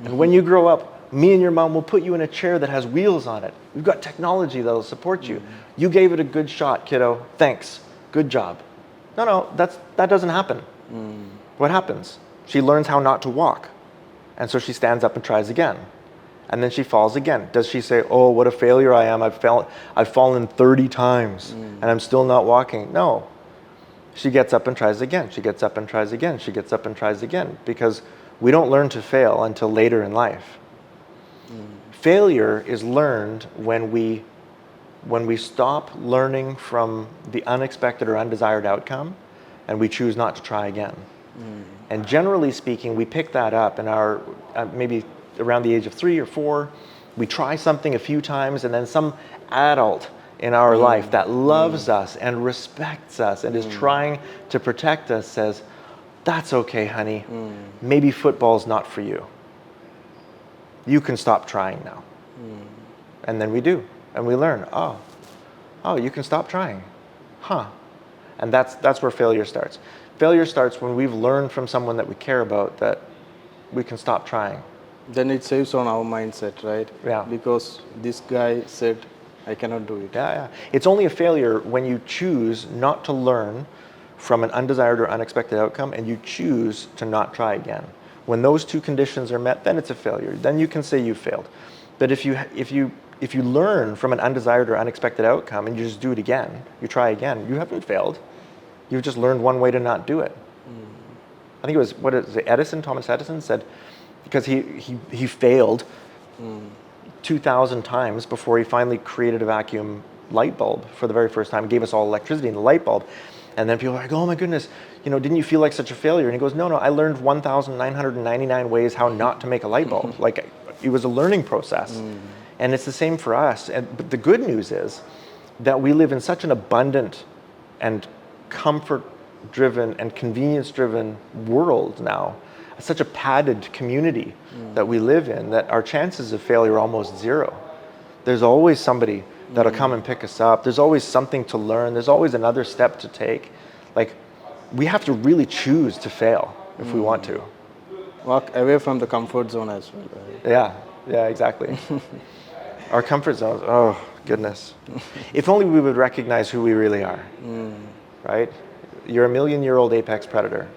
And when you grow up, me and your mom will put you in a chair that has wheels on it. We've got technology that'll support you. You gave it a good shot, kiddo. Thanks. Good job. No, that doesn't happen. What happens? She learns how not to walk. And so she stands up and tries again. And then she falls again. Does she say, oh, what a failure I am. I've fallen 30 times and I'm still not walking? No. She gets up and tries again. She gets up and tries again. She gets up and tries again. Because we don't learn to fail until later in life. Failure is learned when we stop learning from the unexpected or undesired outcome and we choose not to try again. And generally speaking, we pick that up in our, maybe around the age of 3 or 4, we try something a few times and then some adult in our life that loves us and respects us and is trying to protect us says, that's okay, honey. Maybe football's not for you. You can stop trying now. And then we do. And we learn, oh, you can stop trying. Huh. And that's where failure starts. Failure starts when we've learned from someone that we care about that we can stop trying. Then it saves on our mindset, right? Yeah. Because this guy said, I cannot do it. Yeah. It's only a failure when you choose not to learn from an undesired or unexpected outcome and you choose to not try again. When those two conditions are met, then it's a failure. Then you can say you failed. But if you learn from an undesired or unexpected outcome and you just do it again, you try again, you haven't failed. You've just learned one way to not do it. I think it was, Thomas Edison said, because he failed 2,000 times before he finally created a vacuum light bulb for the very first time, gave us all electricity in the light bulb. And then people are like, oh my goodness, didn't you feel like such a failure? And he goes, no, I learned 1,999 ways how not to make a light bulb. Like, it was a learning process. And it's the same for us. But the good news is that we live in such an abundant and comfort-driven and convenience-driven world now, such a padded community that we live in, that our chances of failure are almost zero. There's always somebody that'll come and pick us up. There's always something to learn. There's always another step to take. Like, we have to really choose to fail if we want to. Walk away from the comfort zone as well, right? Yeah, exactly. Our comfort zones, oh, goodness. If only we would recognize who we really are, right? You're a million-year-old apex predator,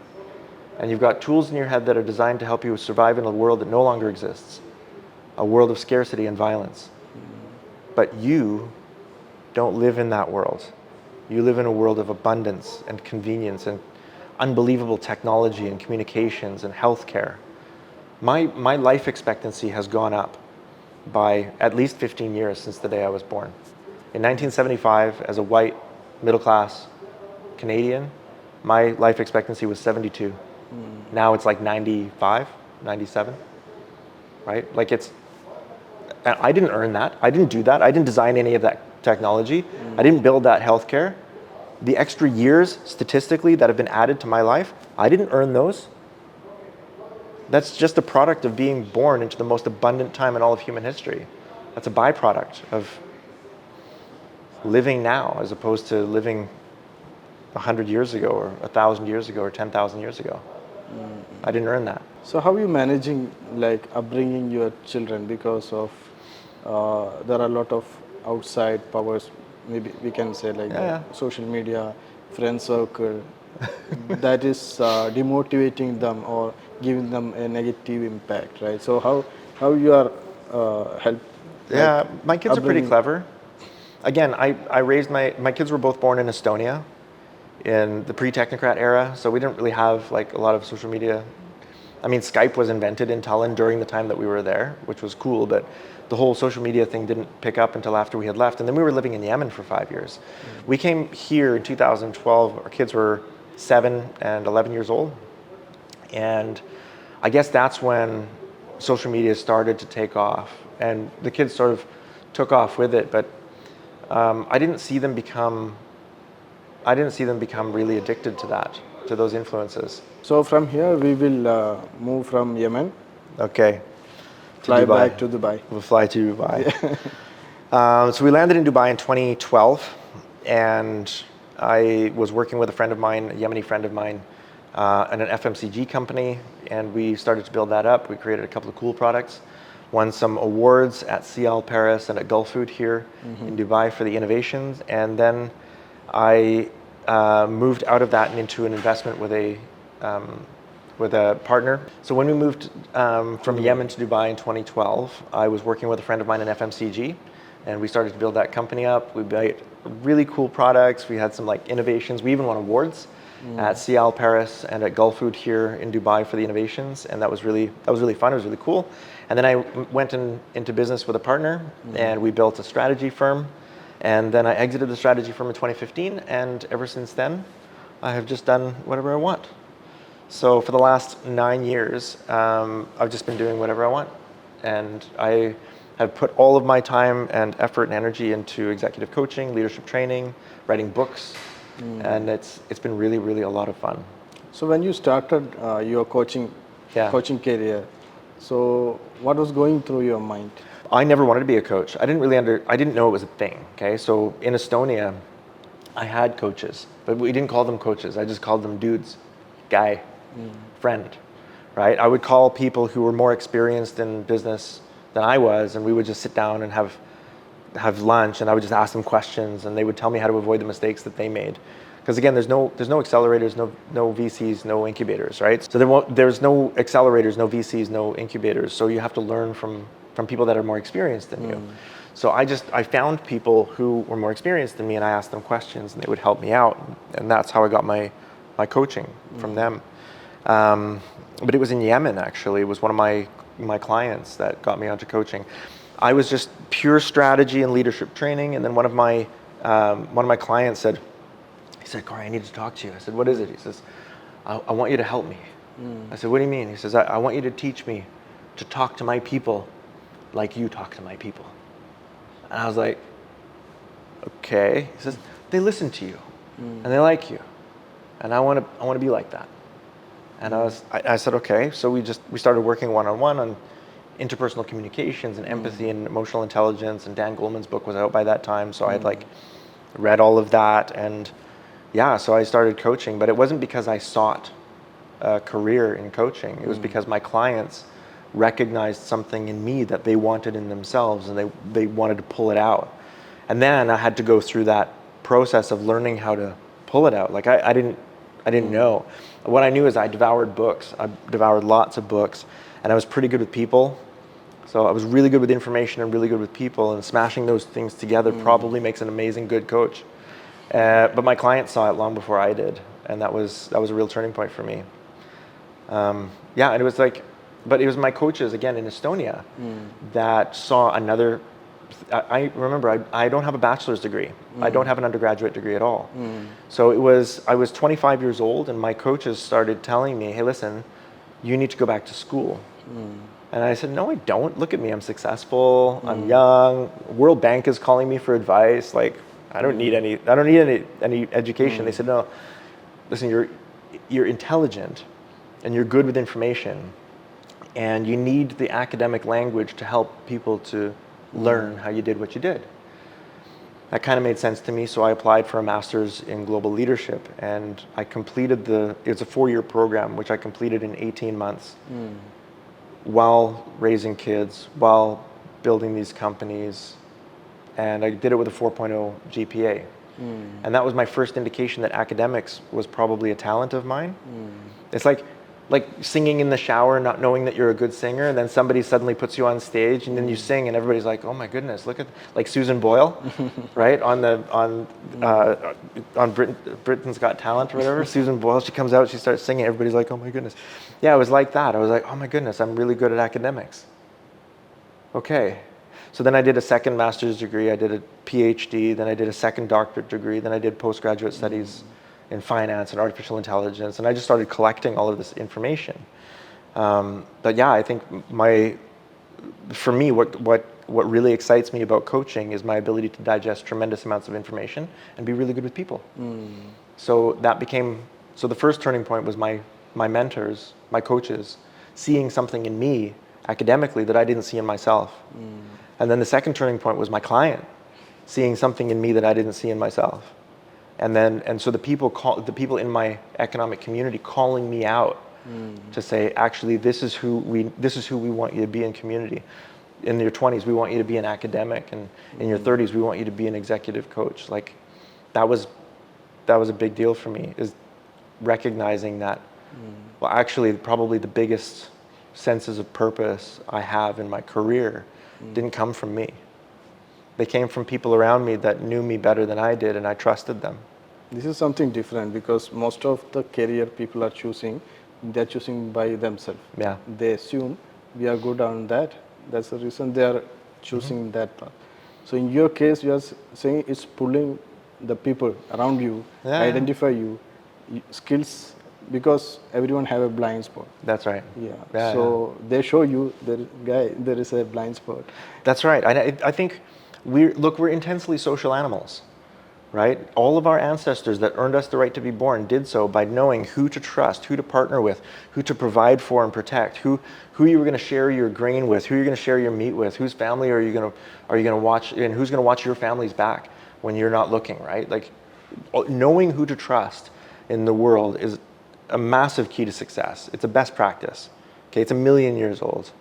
and you've got tools in your head that are designed to help you survive in a world that no longer exists, a world of scarcity and violence. But you don't live in that world. You live in a world of abundance and convenience and unbelievable technology and communications and healthcare. My life expectancy has gone up by at least 15 years since the day I was born. In 1975, as a white, middle-class Canadian, my life expectancy was 72. Now it's like 95, 97, right? Like, I didn't earn that. I didn't do that. I didn't design any of that technology. I didn't build that healthcare. The extra years, statistically, that have been added to my life, I didn't earn those. That's just a product of being born into the most abundant time in all of human history. That's a byproduct of living now as opposed to living 100 years ago or 1,000 years ago or 10,000 years ago. I didn't earn that. So how are you managing, like, upbringing your children? Because of there are a lot of outside powers, maybe we can say, like social media, friend circle, that is demotivating them or giving them a negative impact, right? So how you are help? Yeah, like, my kids are pretty clever. Again, I raised my kids were both born in Estonia in the pre-technocrat era, so we didn't really have like a lot of social media. I mean, Skype was invented in Tallinn during the time that we were there, which was cool, but the whole social media thing didn't pick up until after we had left. And then we were living in Yemen for 5 years. We came here in 2012, our kids were 7 and 11 years old. And I guess that's when social media started to take off, and the kids sort of took off with it. But I didn't see them become really addicted to that, to those influences. So from here we will move from Yemen, Okay. fly back to Dubai. We'll fly to Dubai. So we landed in Dubai in 2012, and I was working with a friend of mine, a Yemeni friend of mine, in an FMCG company, and we started to build that up. We created a couple of cool products, won some awards at CL Paris and at Gulf Food here in Dubai for the innovations, and then I moved out of that and into an investment with a partner. So when we moved from Yemen to Dubai in 2012, I was working with a friend of mine in FMCG, and we started to build that company up. We built really cool products. We had some like innovations. We even won awards at CL Paris and at Gulf Food here in Dubai for the innovations, and that was really fun. It was really cool. And then I went into business with a partner, and we built a strategy firm. And then I exited the strategy firm in 2015, and ever since then, I have just done whatever I want. So for the last 9 years, I've just been doing whatever I want, and I have put all of my time and effort and energy into executive coaching, leadership training, writing books, and it's been really, really a lot of fun. So when you started your coaching career, so what was going through your mind? I never wanted to be a coach. I didn't know it was a thing. Okay, so in Estonia, I had coaches, but we didn't call them coaches. I just called them dudes, guy, friend, right? I would call people who were more experienced in business than I was, and we would just sit down and have lunch, and I would just ask them questions, and they would tell me how to avoid the mistakes that they made. Because again, there's no accelerators, no VCs, no incubators, right? So there's no accelerators, no VCs, no incubators. So you have to learn from people that are more experienced than you. So I found people who were more experienced than me, and I asked them questions, and they would help me out, and that's how I got my coaching from them. But it was in Yemen, actually. It was one of my clients that got me onto coaching. I was just pure strategy and leadership training, and then one of my clients said, Corrie, I need to talk to you. I said, what is it? He says, I want you to help me. I said, what do you mean? He says, I want you to teach me to talk to my people like you talk to my people. And I was like, okay. He says, they listen to you and they like you, and I want to be like that. And I said, okay. So we started working one-on-one on interpersonal communications and empathy and emotional intelligence, and Dan Goleman's book was out by that time, so I had read all of that, and so I started coaching. But it wasn't because I sought a career in coaching. It was because my clients recognized something in me that they wanted in themselves, and they wanted to pull it out. And then I had to go through that process of learning how to pull it out. Like I didn't know. What I knew is I devoured books. I devoured lots of books, and I was pretty good with people. So I was really good with information and really good with people, and smashing those things together probably makes an amazing good coach. But my clients saw it long before I did, and that was a real turning point for me. And it was but it was my coaches again in Estonia that saw another. I remember I don't have a bachelor's degree. I don't have an undergraduate degree at all. So I was 25 years old, and my coaches started telling me, hey, listen, you need to go back to school. And I said, no, I don't. Look at me. I'm successful. I'm young. World Bank is calling me for advice. I don't need any education. They said, no, listen, you're intelligent and you're good with information, and you need the academic language to help people to learn how you did what you did. That kind of made sense to me, so I applied for a master's in global leadership, and I completed it's a 4-year program, which I completed in 18 months while raising kids, while building these companies, and I did it with a 4.0 GPA. And that was my first indication that academics was probably a talent of mine. It's like singing in the shower, not knowing that you're a good singer, and then somebody suddenly puts you on stage, and then you sing, and everybody's like, "Oh my goodness, look at Susan Boyle, right? On Britain's Got Talent or whatever. Susan Boyle, she comes out, she starts singing, everybody's like, "Oh my goodness." Yeah, it was like that. I was like, "Oh my goodness, I'm really good at academics." Okay, so then I did a second master's degree, I did a PhD, then I did a second doctorate degree, then I did postgraduate studies in finance and artificial intelligence, and I just started collecting all of this information. But yeah, I think for me, what really excites me about coaching is my ability to digest tremendous amounts of information and be really good with people. So the first turning point was my mentors, my coaches, seeing something in me academically that I didn't see in myself. And then the second turning point was my client seeing something in me that I didn't see in myself. And so the people in my economic community calling me out to say, actually, this is who we want you to be in community. In your 20s, we want you to be an academic, and in your 30s, we want you to be an executive coach. Like, that was a big deal for me, is recognizing that, well, actually, probably the biggest senses of purpose I have in my career didn't come from me. They came from people around me that knew me better than I did, and I trusted them. This is something different, because most of the career people are choosing, they're choosing by themselves. Yeah. They assume we are good on that. That's the reason they are choosing that path. So in your case, you are saying it's pulling the people around you, identify you, skills, because everyone have a blind spot. That's right. Yeah. So they show you, there is a blind spot. That's right. I think we're intensely social animals, right? All of our ancestors that earned us the right to be born did so by knowing who to trust, who to partner with, who to provide for and protect, who you were going to share your grain with, who you're going to share your meat with, whose family are you going to watch, and who's going to watch your family's back when you're not looking, right? Like, knowing who to trust in the world is a massive key to success. It's a best practice. Okay, it's 1,000,000 years old.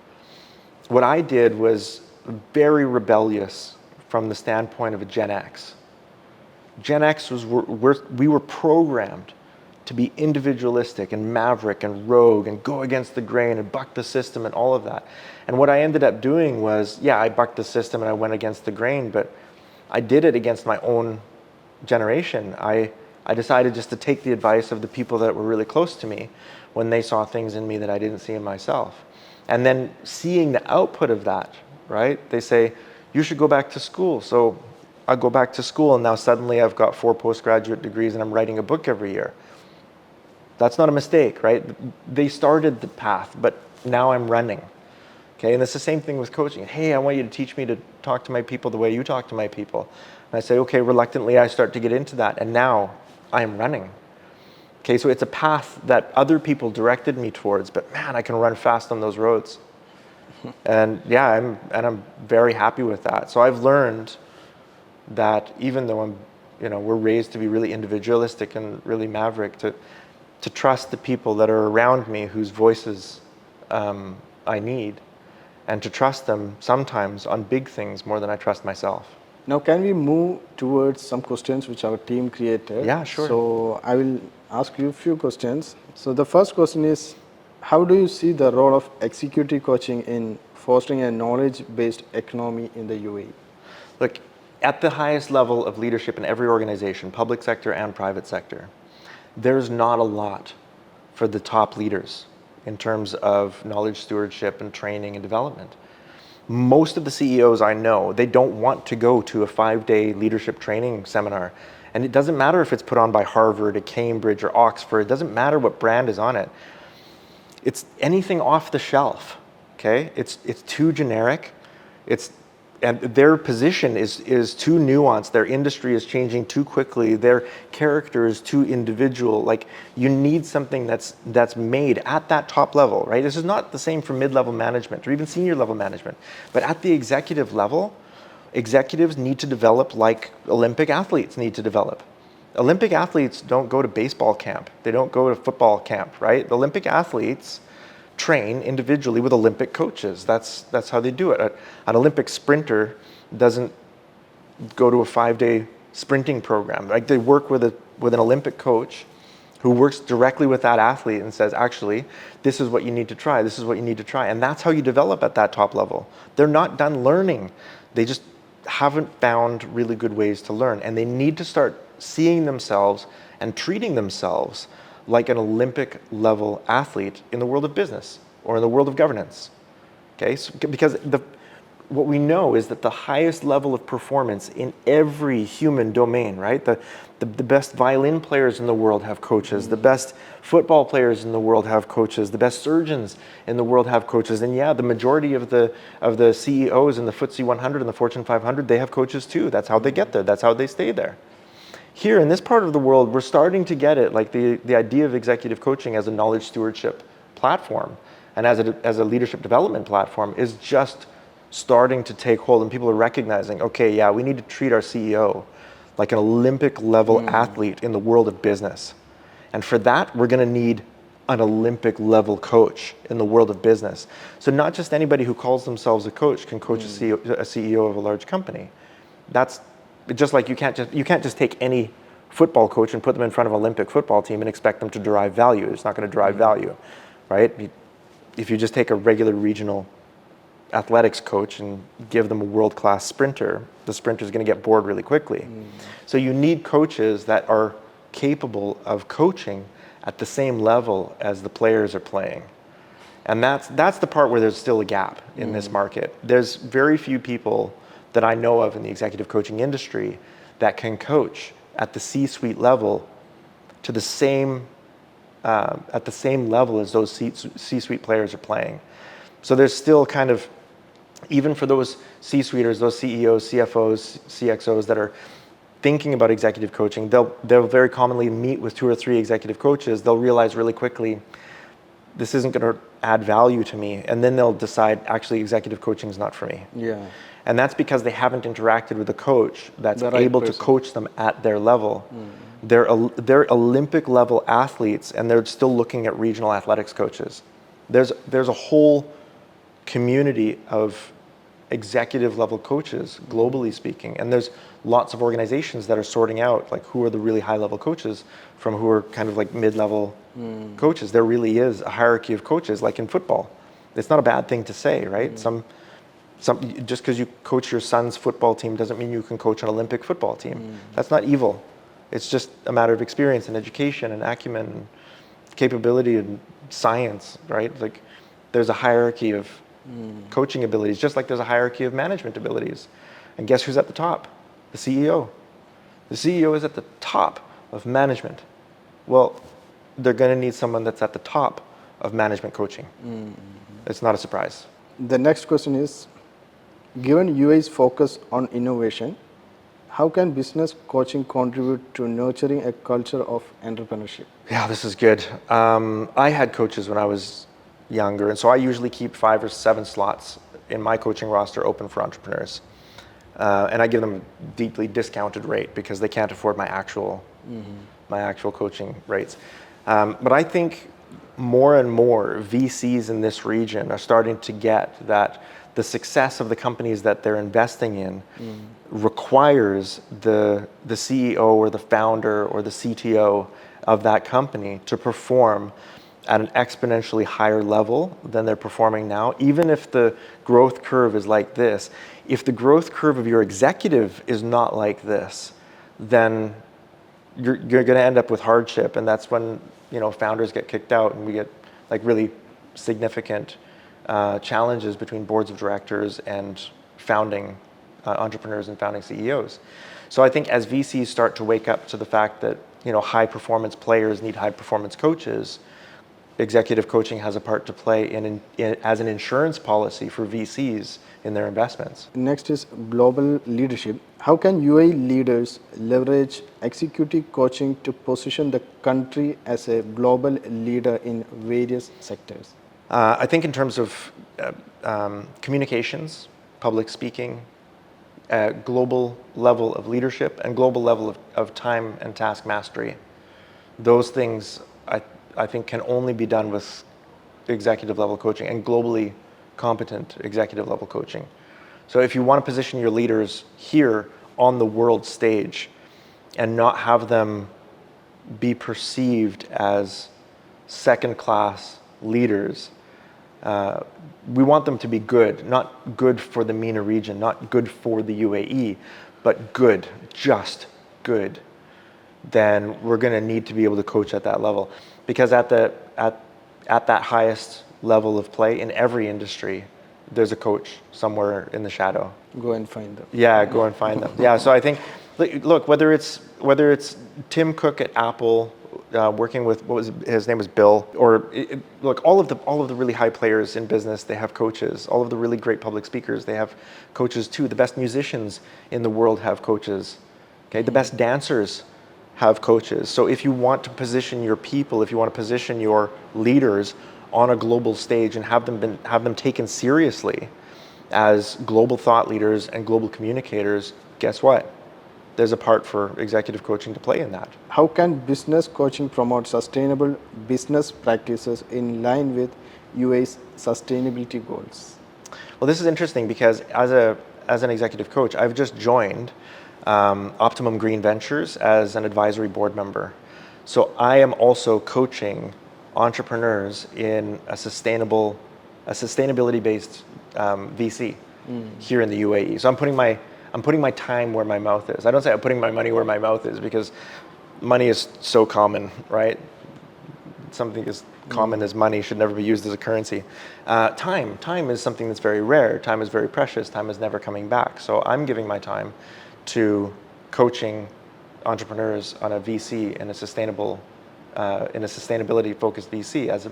What I did was very rebellious from the standpoint of a Gen X. Gen X we were programmed to be individualistic and maverick and rogue and go against the grain and buck the system and all of that. And what I ended up doing was, I bucked the system and I went against the grain, but I did it against my own generation. I decided just to take the advice of the people that were really close to me when they saw things in me that I didn't see in myself. And then seeing the output of that, right? They say, you should go back to school. So I go back to school, and now suddenly I've got 4 postgraduate degrees and I'm writing a book every year. That's not a mistake, right? They started the path, but now I'm running. Okay, and it's the same thing with coaching. Hey, I want you to teach me to talk to my people the way you talk to my people. And I say, okay, reluctantly I start to get into that, and now I am running. Okay, so it's a path that other people directed me towards, but man, I can run fast on those roads. And I'm very happy with that. So I've learned that even though we're raised to be really individualistic and really maverick, to trust the people that are around me whose voices I need, and to trust them sometimes on big things more than I trust myself. Now, can we move towards some questions which our team created? Yeah, sure. So I will ask you a few questions. So the first question is, how do you see the role of executive coaching in fostering a knowledge-based economy in the UAE? Look, at the highest level of leadership in every organization, public sector and private sector, there's not a lot for the top leaders in terms of knowledge stewardship and training and development. Most of the CEOs I know, they don't want to go to a 5-day leadership training seminar. And it doesn't matter if it's put on by Harvard or Cambridge or Oxford. It doesn't matter what brand is on it. It's anything off the shelf, okay? It's too generic. And their position is too nuanced. Their industry is changing too quickly. Their character is too individual. Like, you need something that's made at that top level, right? This is not the same for mid-level management or even senior level management. But at the executive level, executives need to develop like Olympic athletes need to develop. Olympic athletes don't go to baseball camp. They don't go to football camp, right? The Olympic athletes train individually with Olympic coaches. That's how they do it. An Olympic sprinter doesn't go to a 5-day sprinting program. Like, they work with an Olympic coach who works directly with that athlete and says, actually, this is what you need to try. This is what you need to try. And that's how you develop at that top level. They're not done learning. They just haven't found really good ways to learn. And they need to start seeing themselves and treating themselves like an Olympic level athlete in the world of business or in the world of governance. Okay, so, because what we know is that the highest level of performance in every human domain, right? The best violin players in the world have coaches. The best football players in the world have coaches. The best surgeons in the world have coaches. And yeah, the majority of the CEOs in the FTSE 100 and the Fortune 500, they have coaches too. That's how they get there. That's how they stay there. Here in this part of the world, we're starting to get it, like the idea of executive coaching as a knowledge stewardship platform and as a leadership development platform is just starting to take hold, and people are recognizing, okay, yeah, we need to treat our CEO like an Olympic level athlete in the world of business. And for that, we're going to need an Olympic level coach in the world of business. So not just anybody who calls themselves a coach can coach a CEO of a large company. That's just like you can't just take any football coach and put them in front of an Olympic football team and expect them to derive value. It's not going to derive value, right? If you just take a regular regional athletics coach and give them a world-class sprinter, the sprinter is going to get bored really quickly. So you need coaches that are capable of coaching at the same level as the players are playing. And that's the part where there's still a gap in this market. There's very few people that I know of in the executive coaching industry that can coach at the C-suite level to the same at the same level as those C-suite players are playing. So there's still kind of, even for those C-suiters, those CEOs, CFOs, CXOs that are thinking about executive coaching, they'll very commonly meet with 2 or 3 executive coaches. They'll realize really quickly, this isn't going to add value to me. And then they'll decide, actually, executive coaching is not for me. Yeah. And that's because they haven't interacted with a coach that's The right able person. to coach them at their level. They're Olympic level athletes, and they're still looking at regional athletics coaches. There's a whole community of executive level coaches, globally speaking, and there's lots of organizations that are sorting out like who are the really high level coaches from who are kind of like mid-level coaches. There really is a hierarchy of coaches, like in football. It's not a bad thing to say, right? Some just because you coach your son's football team doesn't mean you can coach an Olympic football team. That's not evil. It's just a matter of experience and education and acumen and capability and science, right? Like there's a hierarchy of coaching abilities, just like there's a hierarchy of management abilities. And guess who's at the top? The CEO. The CEO is at the top of management. Well, they're going to need someone that's at the top of management coaching. It's not a surprise. The next question is, given UAE's focus on innovation, how can business coaching contribute to nurturing a culture of entrepreneurship? Yeah, this is good. I had coaches when I was younger, and so I usually keep 5 or 7 slots in my coaching roster open for entrepreneurs. And I give them a deeply discounted rate because they can't afford my actual coaching rates. But I think more and more VCs in this region are starting to get that the success of the companies that they're investing in requires the CEO or the founder or the CTO of that company to perform at an exponentially higher level than they're performing now. Even if the growth curve is like this, if the growth curve of your executive is not like this, then you're going to end up with hardship, and that's when founders get kicked out, and we get like really significant challenges between boards of directors and founding entrepreneurs and founding CEOs. So I think as VCs start to wake up to the fact that high performance players need high performance coaches, executive coaching has a part to play as an insurance policy for VCs in their investments. Next is global leadership. How can UAE leaders leverage executive coaching to position the country as a global leader in various sectors? I think in terms of communications, public speaking, global level of leadership, and global level of time and task mastery, those things I think can only be done with executive level coaching and globally competent executive level coaching. So if you want to position your leaders here on the world stage and not have them be perceived as second class leaders, we want them to be good, not good for the MENA region, not good for the UAE, but good, just good. Then we're going to need to be able to coach at that level. Because at that highest level of play in every industry, there's a coach somewhere in the shadow. Go and find them. Yeah, go and find them. Yeah, so I think, look, whether it's Tim Cook at Apple, working with his name was Bill, or look, all of the really high players in business, they have coaches. All of the really great public speakers, they have coaches too. The best musicians in the world have coaches. Okay, the best dancers have coaches. So if you want to position your people, if you want to position your leaders on a global stage and have them taken seriously as global thought leaders and global communicators, guess what? There's a part for executive coaching to play in that. How can business coaching promote sustainable business practices in line with UA's sustainability goals? Well, this is interesting because as an executive coach, I've just joined Optimum Green Ventures as an advisory board member. So I am also coaching entrepreneurs in a sustainability-based VC here in the UAE. So I'm putting my time where my mouth is. I don't say I'm putting my money where my mouth is because money is so common, right? Something as common as money should never be used as a currency. Time is something that's very rare. Time is very precious. Time is never coming back. So I'm giving my time to coaching entrepreneurs on a VC in a sustainability-focused VC as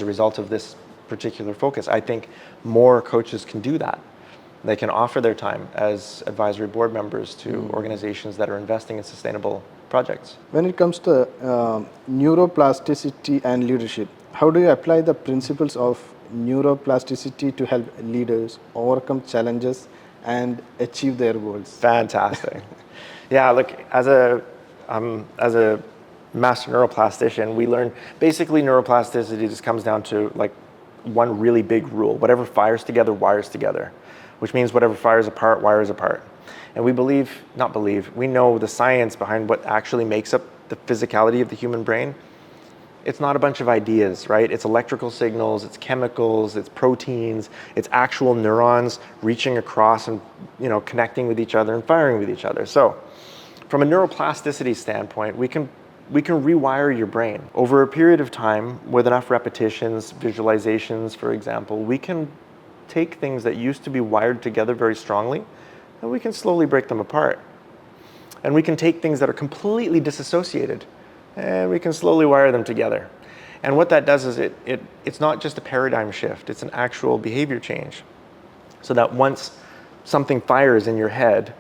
a result of this particular focus. I think more coaches can do that. They can offer their time as advisory board members to organizations that are investing in sustainable projects. When it comes to neuroplasticity and leadership, how do you apply the principles of neuroplasticity to help leaders overcome challenges and achieve their goals? Fantastic. Yeah, look, as a master neuroplastician, we learn basically neuroplasticity just comes down to like one really big rule: whatever fires together wires together, which means whatever fires apart wires apart. And we we know the science behind what actually makes up the physicality of the human brain. It's not a bunch of ideas, right? It's electrical signals, it's chemicals, it's proteins, it's actual neurons reaching across and connecting with each other and firing with each other. So from a neuroplasticity standpoint, we can rewire your brain. Over a period of time, with enough repetitions, visualizations, for example, we can take things that used to be wired together very strongly, and we can slowly break them apart. And we can take things that are completely disassociated, and we can slowly wire them together. And what that does is it's not just a paradigm shift, it's an actual behavior change. So that once something fires in your head,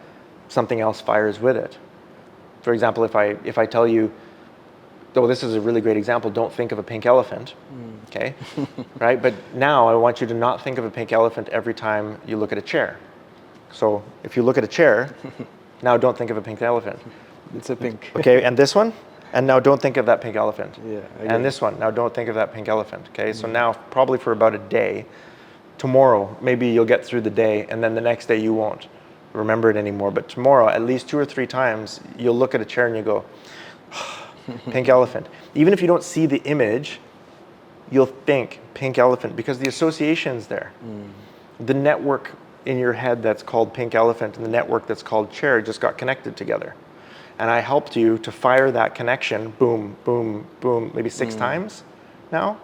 something else fires with it. For example, if I tell you, this is a really great example, don't think of a pink elephant, okay? Right? But now I want you to not think of a pink elephant every time you look at a chair. So if you look at a chair, now don't think of a pink elephant. It's a pink. Okay, and this one? And now don't think of that pink elephant. Yeah. And this one, now don't think of that pink elephant, okay? So now probably for about a day, tomorrow, maybe you'll get through the day, and then the next day you won't remember it anymore. But tomorrow, at least 2 or 3 times, you'll look at a chair and you go, pink elephant. Even if you don't see the image, you'll think pink elephant because the association's there. The network in your head that's called pink elephant and the network that's called chair just got connected together. And I helped you to fire that connection, boom, boom, boom, maybe 6 times now.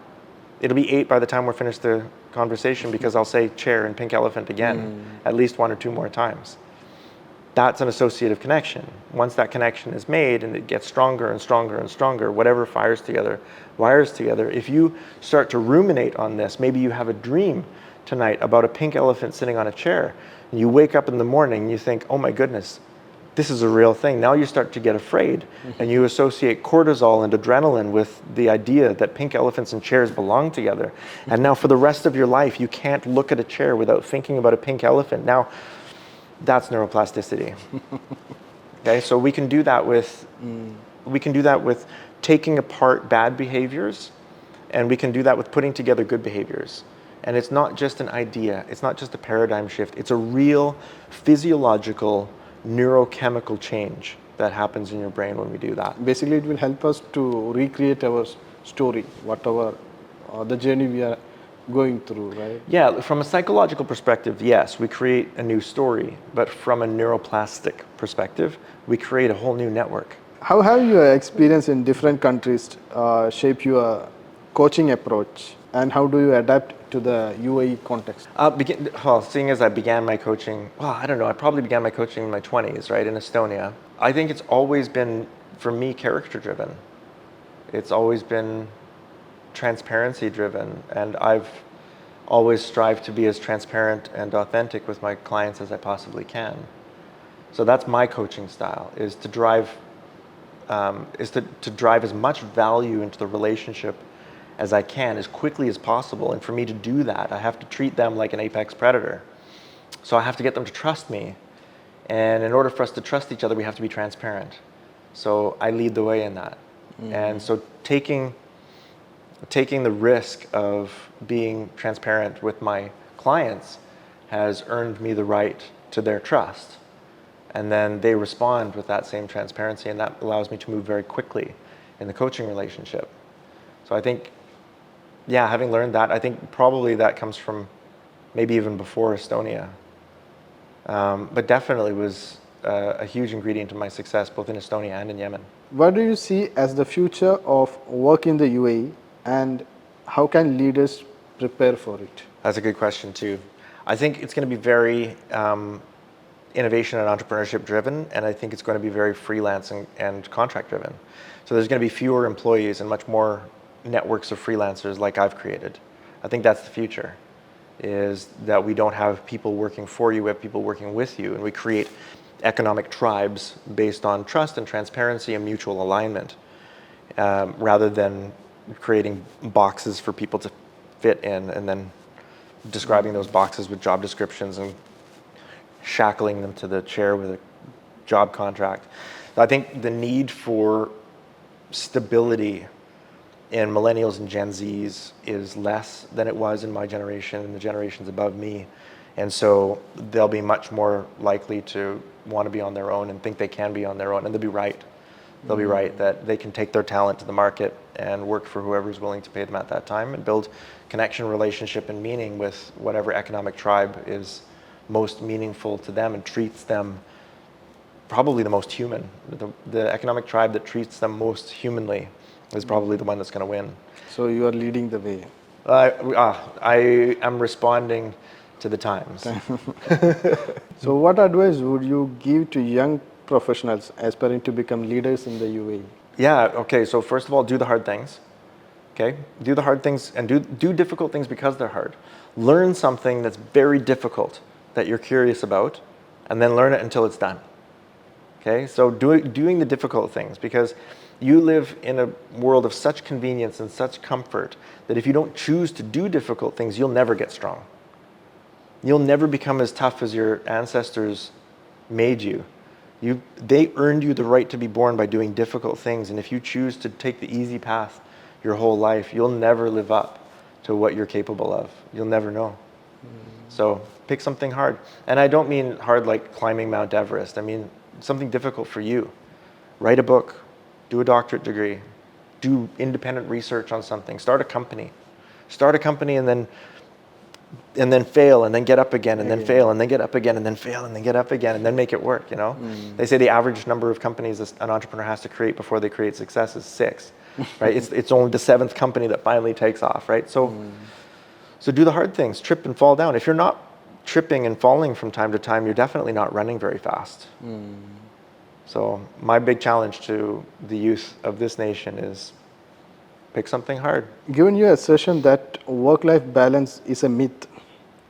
It'll be 8 by the time we're finished the conversation because I'll say chair and pink elephant again at least 1 or 2 more times. That's an associative connection. Once that connection is made and it gets stronger and stronger and stronger, whatever fires together, wires together. If you start to ruminate on this, maybe you have a dream tonight about a pink elephant sitting on a chair, and you wake up in the morning and you think, oh my goodness, this is a real thing. Now you start to get afraid and you associate cortisol and adrenaline with the idea that pink elephants and chairs belong together. And now for the rest of your life, you can't look at a chair without thinking about a pink elephant. Now, that's neuroplasticity. Okay, so we can do that with taking apart bad behaviors, and we can do that with putting together good behaviors. And it's not just an idea, it's not just a paradigm shift, it's a real physiological neurochemical change that happens in your brain when we do that. Basically, it will help us to recreate our story, whatever the journey we are going through, right? Yeah, from a psychological perspective, yes, we create a new story, but from a neuroplastic perspective, we create a whole new network. How have your experience in different countries shape your coaching approach, and how do you adapt to the UAE context? Seeing as I began my coaching, I don't know, I probably began my coaching in my 20s, right, in Estonia. I think it's always been, for me, character driven. It's always been transparency driven, and I've always strived to be as transparent and authentic with my clients as I possibly can. So that's my coaching style, is to drive as much value into the relationship as I can, as quickly as possible. And for me to do that, I have to treat them like an apex predator. So I have to get them to trust me. And in order for us to trust each other, we have to be transparent. So I lead the way in that. And so taking the risk of being transparent with my clients has earned me the right to their trust. And then they respond with that same transparency, and that allows me to move very quickly in the coaching relationship. So I think, having learned that, I think probably that comes from maybe even before Estonia. But definitely was a huge ingredient of my success, both in Estonia and in Yemen. What do you see as the future of work in the UAE, and how can leaders prepare for it? That's a good question too. I think it's going to be very innovation and entrepreneurship driven, and I think it's going to be very freelance and contract driven. So there's going to be fewer employees and much more networks of freelancers like I've created. I think that's the future, is that we don't have people working for you, we have people working with you, and we create economic tribes based on trust and transparency and mutual alignment, rather than creating boxes for people to fit in and then describing those boxes with job descriptions and shackling them to the chair with a job contract. I think the need for stability in millennials and Gen Zs is less than it was in my generation and the generations above me. And so they'll be much more likely to want to be on their own and think they can be on their own. And they'll be right. They'll be right that they can take their talent to the market and work for whoever's willing to pay them at that time and build connection, relationship, and meaning with whatever economic tribe is most meaningful to them and treats them probably the most human. The economic tribe that treats them most humanly is probably the one that's going to win. So you are leading the way. I am responding to the times. So what advice would you give to young professionals aspiring to become leaders in the UAE? Okay, so first of all, do the hard things. Okay, do the hard things and do difficult things because they're hard. Learn something that's very difficult that you're curious about, and then learn it until it's done. Okay, so doing the difficult things, because you live in a world of such convenience and such comfort that if you don't choose to do difficult things, you'll never get strong. You'll never become as tough as your ancestors made you. They earned you the right to be born by doing difficult things, and if you choose to take the easy path your whole life, you'll never live up to what you're capable of. You'll never know. So pick something hard. And I don't mean hard like climbing Mount Everest. I mean something difficult for you. Write a book, do a doctorate degree, do independent research on something, start a company. Start a company and then fail and then get up again and then fail and then get up again and then fail and then get up again and then make it work, you know? They say the average number of companies an entrepreneur has to create before they create success is 6, right? It's only the 7th company that finally takes off, right? So do the hard things, trip and fall down. If you're not tripping and falling from time to time, you're definitely not running very fast. So my big challenge to the youth of this nation is pick something hard. Given your assertion that work-life balance is a myth,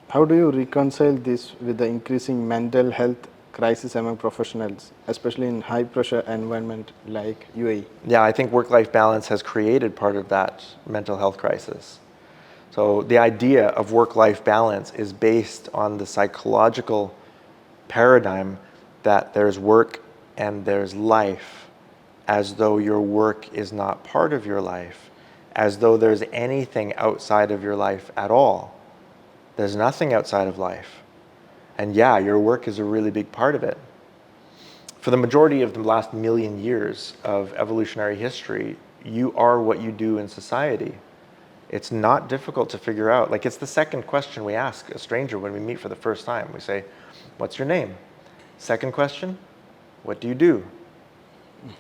how do you reconcile this with the increasing mental health crisis among professionals, especially in high-pressure environment like UAE? Yeah, I think work-life balance has created part of that mental health crisis. So the idea of work-life balance is based on the psychological paradigm that there's work and there's life, as though your work is not part of your life, as though there's anything outside of your life at all. There's nothing outside of life. And yeah, your work is a really big part of it. For the majority of the last million years of evolutionary history, you are what you do in society. It's not difficult to figure out. Like, it's the second question we ask a stranger when we meet for the first time. We say, "What's your name?" Second question, "What do you do?"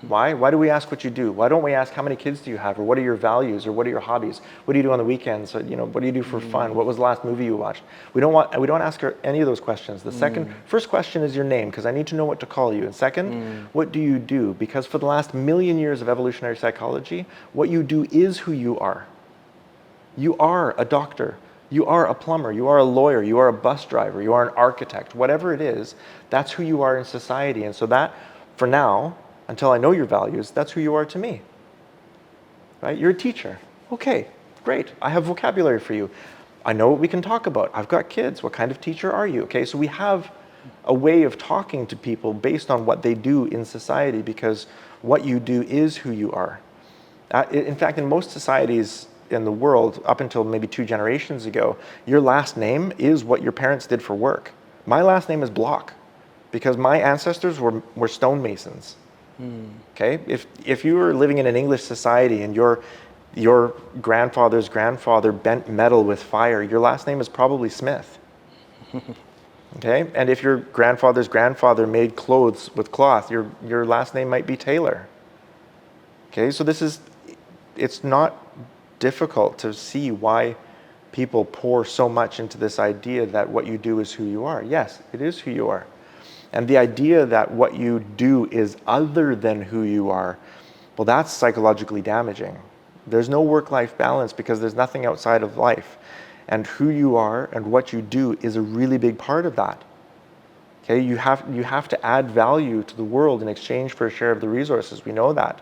Why? Why do we ask what you do? Why don't we ask how many kids do you have, or what are your values, or what are your hobbies? What do you do on the weekends? Or, what do you do for fun? What was the last movie you watched? We don't ask her any of those questions. The first question is your name, because I need to know what to call you. And second, what do you do? Because for the last million years of evolutionary psychology, what you do is who you are. You are a doctor. You are a plumber. You are a lawyer. You are a bus driver. You are an architect. Whatever it is, that's who you are in society. And so that, for now, until I know your values, that's who you are to me. Right? You're a teacher. Okay, great. I have vocabulary for you. I know what we can talk about. I've got kids. What kind of teacher are you? Okay, so we have a way of talking to people based on what they do in society, because what you do is who you are. In fact, in most societies in the world, up until maybe 2 generations ago, your last name is what your parents did for work. My last name is Block, because my ancestors were stonemasons. Okay, if you were living in an English society and your grandfather's grandfather bent metal with fire, your last name is probably Smith. Okay, and if your grandfather's grandfather made clothes with cloth, your last name might be Taylor. Okay, so it's not difficult to see why people pour so much into this idea that what you do is who you are. Yes, it is who you are. And the idea that what you do is other than who you are, well, that's psychologically damaging. There's no work-life balance because there's nothing outside of life. And who you are and what you do is a really big part of that. Okay, you have to add value to the world in exchange for a share of the resources. We know that.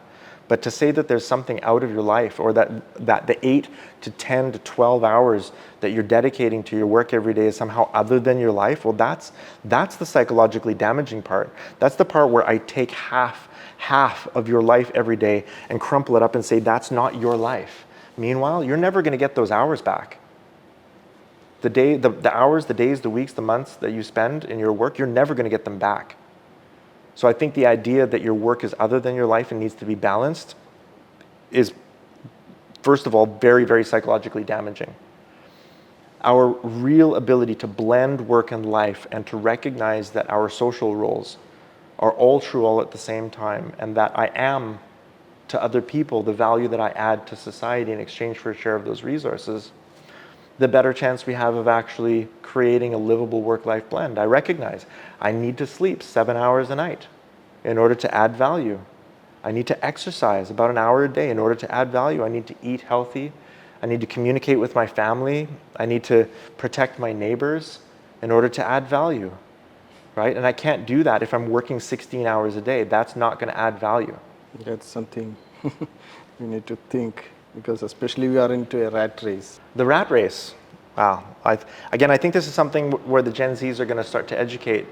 But to say that there's something out of your life, or that the 8 to 10 to 12 hours that you're dedicating to your work every day is somehow other than your life, well, that's the psychologically damaging part. That's the part where I take half of your life every day and crumple it up and say, that's not your life. Meanwhile, you're never going to get those hours back. The hours, the days, the weeks, the months that you spend in your work, you're never going to get them back. So I think the idea that your work is other than your life and needs to be balanced is, first of all, very, very psychologically damaging. Our real ability to blend work and life and to recognize that our social roles are all true all at the same time, and that I am to other people the value that I add to society in exchange for a share of those resources, the better chance we have of actually creating a livable work-life blend. I recognize I need to sleep 7 hours a night in order to add value. I need to exercise about an hour a day in order to add value. I need to eat healthy. I need to communicate with my family. I need to protect my neighbors in order to add value, right? And I can't do that if I'm working 16 hours a day. That's not going to add value. That's something we need to think, because especially we are into a rat race. The rat race. Wow. I think this is something where the Gen Zs are going to start to educate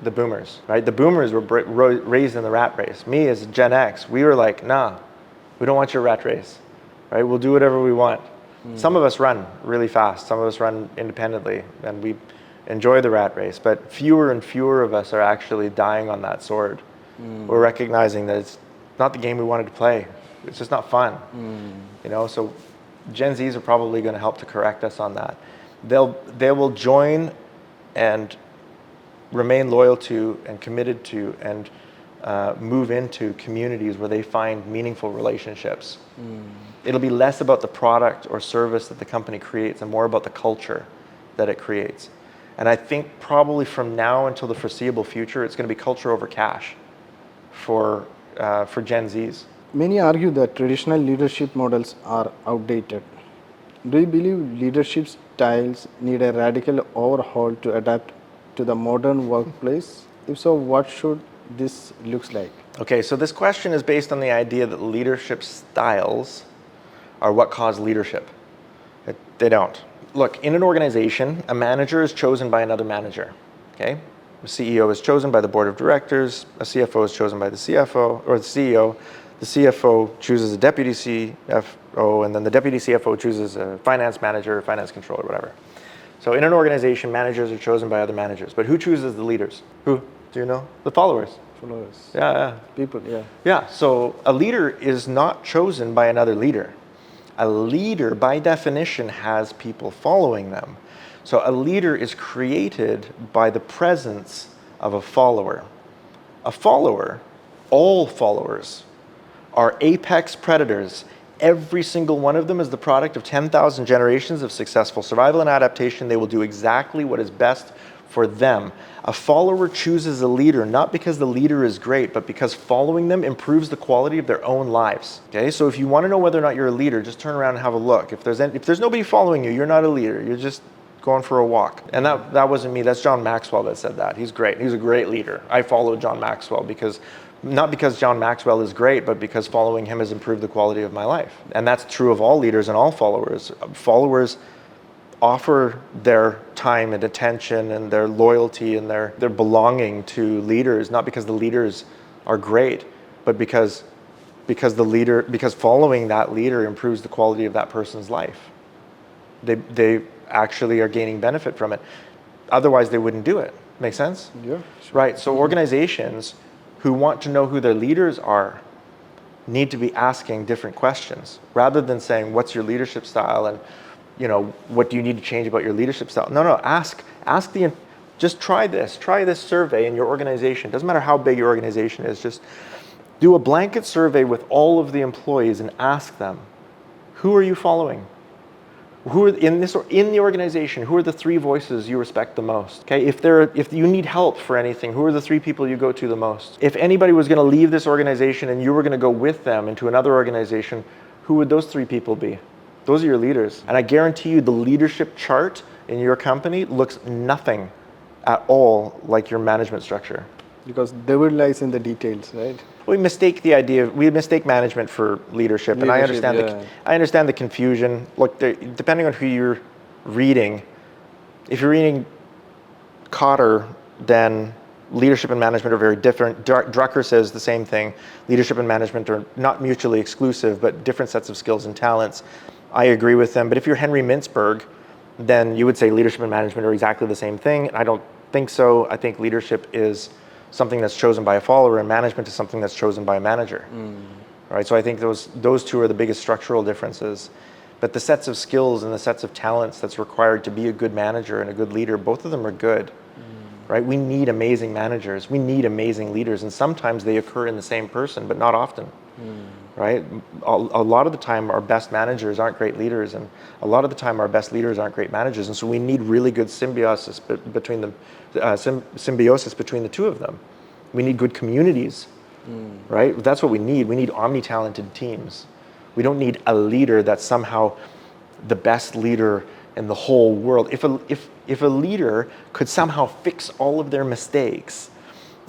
the boomers, right? The boomers were raised in the rat race. Me as Gen X, we were like, nah, we don't want your rat race, right? We'll do whatever we want. Some of us run really fast. Some of us run independently, and we enjoy the rat race. But fewer and fewer of us are actually dying on that sword. We're recognizing that it's not the game we wanted to play. It's just not fun. So Gen Zs are probably going to help to correct us on that. They will join and remain loyal to and committed to and move into communities where they find meaningful relationships. It'll be less about the product or service that the company creates and more about the culture that it creates. And I think probably from now until the foreseeable future, it's going to be culture over cash for Gen Zs. Many argue that traditional leadership models are outdated. Do you believe leadership styles need a radical overhaul to adapt to the modern workplace? If so, what should this look like? Okay, so this question is based on the idea that leadership styles are what cause leadership. They don't. Look, in an organization, a manager is chosen by another manager. Okay? A CEO is chosen by the board of directors. A CFO is chosen by the CFO or the CEO. The CFO chooses a deputy CFO, and then the deputy CFO chooses a finance manager, finance controller, whatever. So in an organization, managers are chosen by other managers. But who chooses the leaders? Who? Do you know? The followers. Followers. Yeah. People, yeah. Yeah, so a leader is not chosen by another leader. A leader, by definition, has people following them. So a leader is created by the presence of a follower. A follower All followers are apex predators. Every single one of them is the product of 10,000 generations of successful survival and adaptation. They will do exactly what is best for them. A follower chooses a leader not because the leader is great, but because following them improves the quality of their own lives. Okay, so if you want to know whether or not you're a leader, just turn around and have a look. If there's nobody following you, you're not a leader. You're just going for a walk. And that wasn't me. That's John Maxwell that said that. He's great. He's a great leader. I follow John Maxwell not because John Maxwell is great, but because following him has improved the quality of my life. And that's true of all leaders and all followers. Followers offer their time and attention and their loyalty and their belonging to leaders, not because the leaders are great, but because following that leader improves the quality of that person's life. They actually are gaining benefit from it. Otherwise, they wouldn't do it. Make sense? Yeah. Sure. Right. So organizations who want to know who their leaders are need to be asking different questions rather than saying, what's your leadership style and what do you need to change about your leadership style? No, just try this survey in your organization. Doesn't matter how big your organization is, just do a blanket survey with all of the employees and ask them, who are you following? Who are in the organization, who are the 3 voices you respect the most? Okay, if you need help for anything, who are the 3 people you go to the most? If anybody was going to leave this organization and you were going to go with them into another organization, who would those 3 people be? Those are your leaders. And I guarantee you the leadership chart in your company looks nothing at all like your management structure. Because devil lies in the details, right? We mistake management for leadership, and I understand the confusion. Look, depending on who you're reading, if you're reading Cotter, then leadership and management are very different. Drucker says the same thing. Leadership and management are not mutually exclusive, but different sets of skills and talents. I agree with them. But if you're Henry Mintzberg, then you would say leadership and management are exactly the same thing. I don't think so. I think leadership is something that's chosen by a follower, and management is something that's chosen by a manager. Right? So I think those 2 are the biggest structural differences. But the sets of skills and the sets of talents that's required to be a good manager and a good leader, both of them are good. Right? We need amazing managers. We need amazing leaders, and sometimes they occur in the same person, but not often. Right? A lot of the time, our best managers aren't great leaders, and a lot of the time, our best leaders aren't great managers. And so we need really good symbiosis between the 2 of them. We need good communities, right? That's what we need. We need omni-talented teams. We don't need a leader that's somehow the best leader in the whole world. If a leader could somehow fix all of their mistakes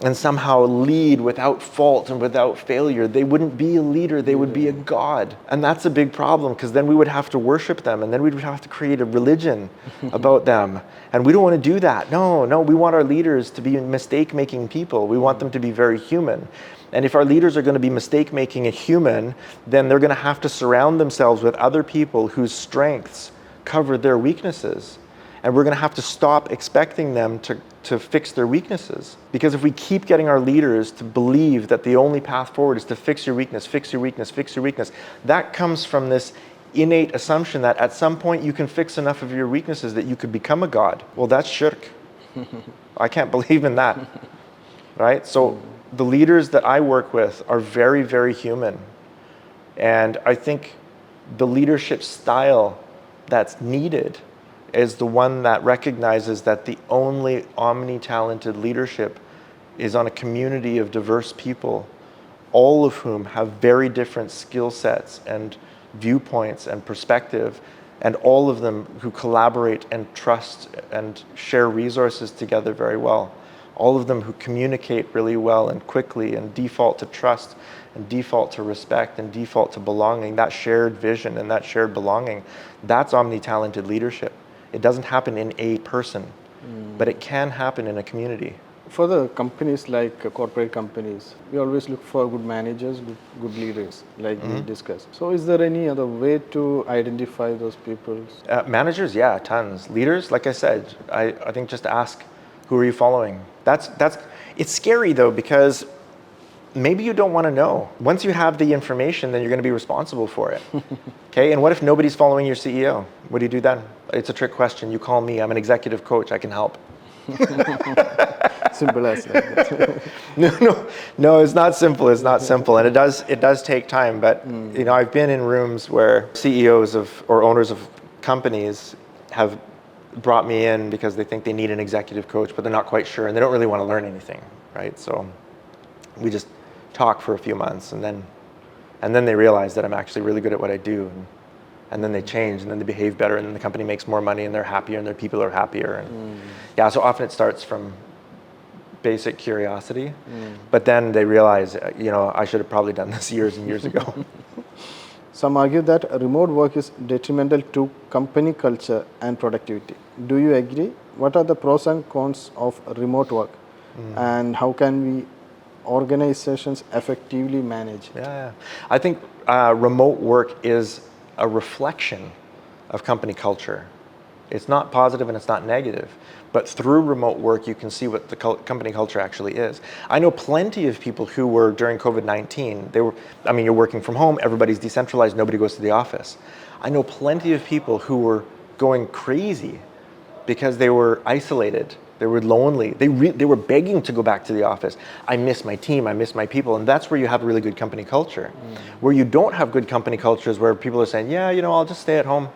and somehow lead without fault and without failure, they wouldn't be a leader, they would be a god. And that's a big problem, because then we would have to worship them, and then we would have to create a religion about them. And we don't want to do that. No, we want our leaders to be mistake-making people. We want them to be very human. And if our leaders are going to be mistake-making and human, then they're going to have to surround themselves with other people whose strengths cover their weaknesses. And we're going to have to stop expecting them to fix their weaknesses. Because if we keep getting our leaders to believe that the only path forward is to fix your weakness, that comes from this innate assumption that at some point you can fix enough of your weaknesses that you could become a god. Well, that's shirk. I can't believe in that. Right? So the leaders that I work with are very, very human. And I think the leadership style that's needed is the one that recognizes that the only omni-talented leadership is on a community of diverse people, all of whom have very different skill sets and viewpoints and perspective, and all of them who collaborate and trust and share resources together very well. All of them who communicate really well and quickly and default to trust and default to respect and default to belonging. That shared vision and that shared belonging, that's omni-talented leadership. It doesn't happen in a person, but it can happen in a community. For the companies like corporate companies, we always look for good managers, good leaders, like we discussed. So is there any other way to identify those people? Managers, yeah, tons. Leaders, like I said, I think just ask, who are you following? It's scary though, because maybe you don't want to know. Once you have the information, then you're going to be responsible for it. Okay, and what if nobody's following your CEO? What do you do then? It's a trick question. You call me. I'm an executive coach. I can help. simple as that. No, it's not simple. It's not simple, and it does take time. But I've been in rooms where CEOs or owners of companies have brought me in because they think they need an executive coach, but they're not quite sure, and they don't really want to learn anything, right? So we just talk for a few months, and then they realize that I'm actually really good at what I do, and then they change, and then they behave better, and then the company makes more money, and they're happier, and their people are happier. And so often it starts from basic curiosity, but then they realize, I should have probably done this years and years ago. Some argue that remote work is detrimental to company culture and productivity. Do you agree? What are the pros and cons of remote work, and how can we organizations effectively manage it? Yeah. I think remote work is a reflection of company culture. It's not positive and it's not negative, but through remote work you can see what the company culture actually is. I know plenty of people who were during COVID-19, you're working from home, everybody's decentralized, nobody goes to the office. I know plenty of people who were going crazy because they were isolated. They were lonely. They were begging to go back to the office. I miss my team. I miss my people. And that's where you have a really good company culture. Where you don't have good company culture is where people are saying, I'll just stay at home.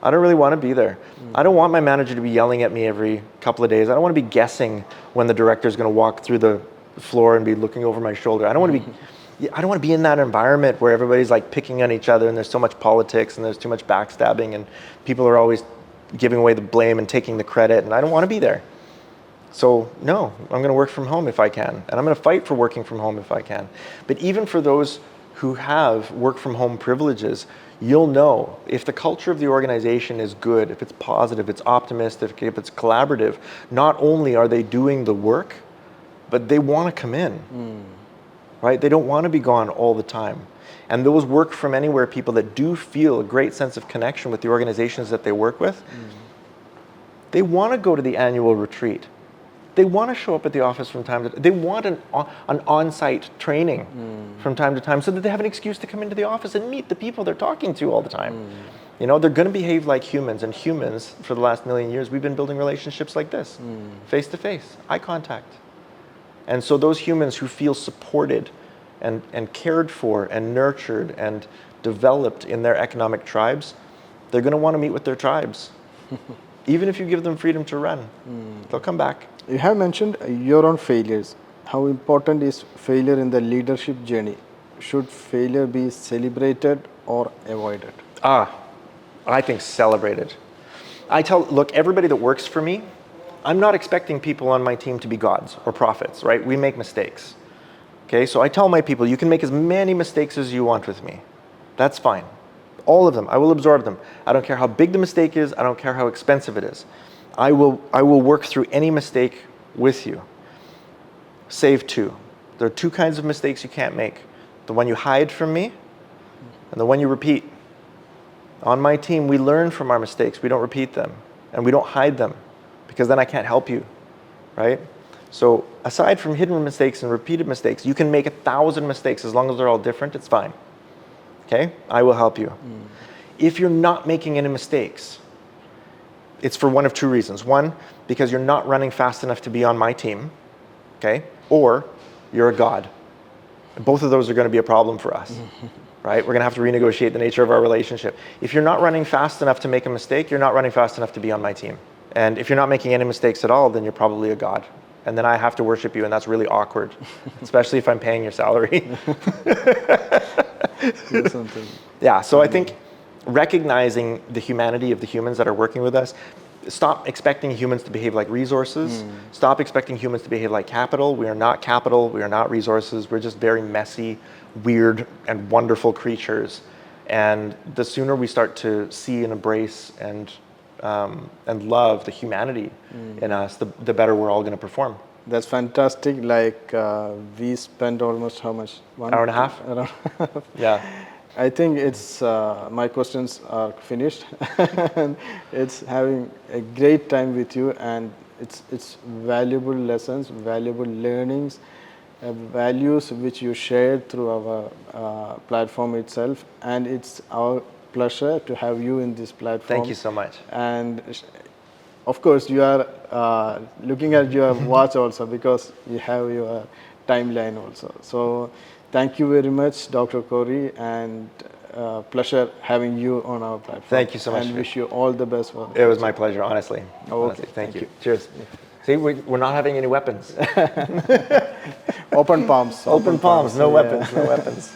I don't really want to be there. I don't want my manager to be yelling at me every couple of days. I don't want to be guessing when the director is going to walk through the floor and be looking over my shoulder. I don't want to be in that environment where everybody's like picking on each other and there's so much politics and there's too much backstabbing and people are always giving away the blame and taking the credit, and I don't want to be there. So no, I'm going to work from home if I can, and I'm going to fight for working from home if I can. But even for those who have work from home privileges, you'll know if the culture of the organization is good, if it's positive, it's optimistic, if it's collaborative, not only are they doing the work, but they want to come in, right? They don't want to be gone all the time. And those work from anywhere people that do feel a great sense of connection with the organizations that they work with, they want to go to the annual retreat. They want to show up at the office from time to time. They want an on-site training from time to time so that they have an excuse to come into the office and meet the people they're talking to all the time. They're going to behave like humans, and humans, for the last million years, we've been building relationships like this, face-to-face, eye contact. And so those humans who feel supported and cared for and nurtured and developed in their economic tribes, they're going to want to meet with their tribes. Even if you give them freedom to run, they'll come back. You have mentioned your own failures. How important is failure in the leadership journey? Should failure be celebrated or avoided? I think celebrated. Look, everybody that works for me, I'm not expecting people on my team to be gods or prophets, right? We make mistakes. Okay, so I tell my people, you can make as many mistakes as you want with me. That's fine. All of them, I will absorb them. I don't care how big the mistake is. I don't care how expensive it is. I will work through any mistake with you. Save two. There are two kinds of mistakes you can't make. The one you hide from me and the one you repeat. On my team, we learn from our mistakes. We don't repeat them and we don't hide them because then I can't help you, right? So aside from hidden mistakes and repeated mistakes, you can make 1,000 mistakes as long as they're all different, it's fine. Okay? I will help you. If you're not making any mistakes, it's for one of two reasons. One, because you're not running fast enough to be on my team, okay? Or you're a god. And both of those are going to be a problem for us, right? We're going to have to renegotiate the nature of our relationship. If you're not running fast enough to make a mistake, you're not running fast enough to be on my team. And if you're not making any mistakes at all, then you're probably a god. And then I have to worship you, and that's really awkward, especially if I'm paying your salary. Yeah, so I think recognizing the humanity of the humans that are working with us, stop expecting humans to behave like resources, stop expecting humans to behave like capital. We are not capital, we are not resources, we're just very messy, weird, and wonderful creatures. And the sooner we start to see and embrace and love the humanity in us, the better we're all going to perform. That's fantastic. Like we spent almost how much? 1 hour and a half? Yeah. I think it's my questions are finished. And it's having a great time with you, and it's valuable lessons, valuable learnings, values which you shared through our platform itself, and it's our pleasure to have you in this platform. Thank you so much. And of course, you are looking at your watch also because you have your timeline also. So thank you very much, Dr. Corrie, and pleasure having you on our platform. Thank you so much. And wish you all the best for it. It was my pleasure, honestly. Oh, okay. Honestly, thank you. Cheers. See, we're not having any weapons. Open palms. Open palms, no yeah. weapons, no weapons.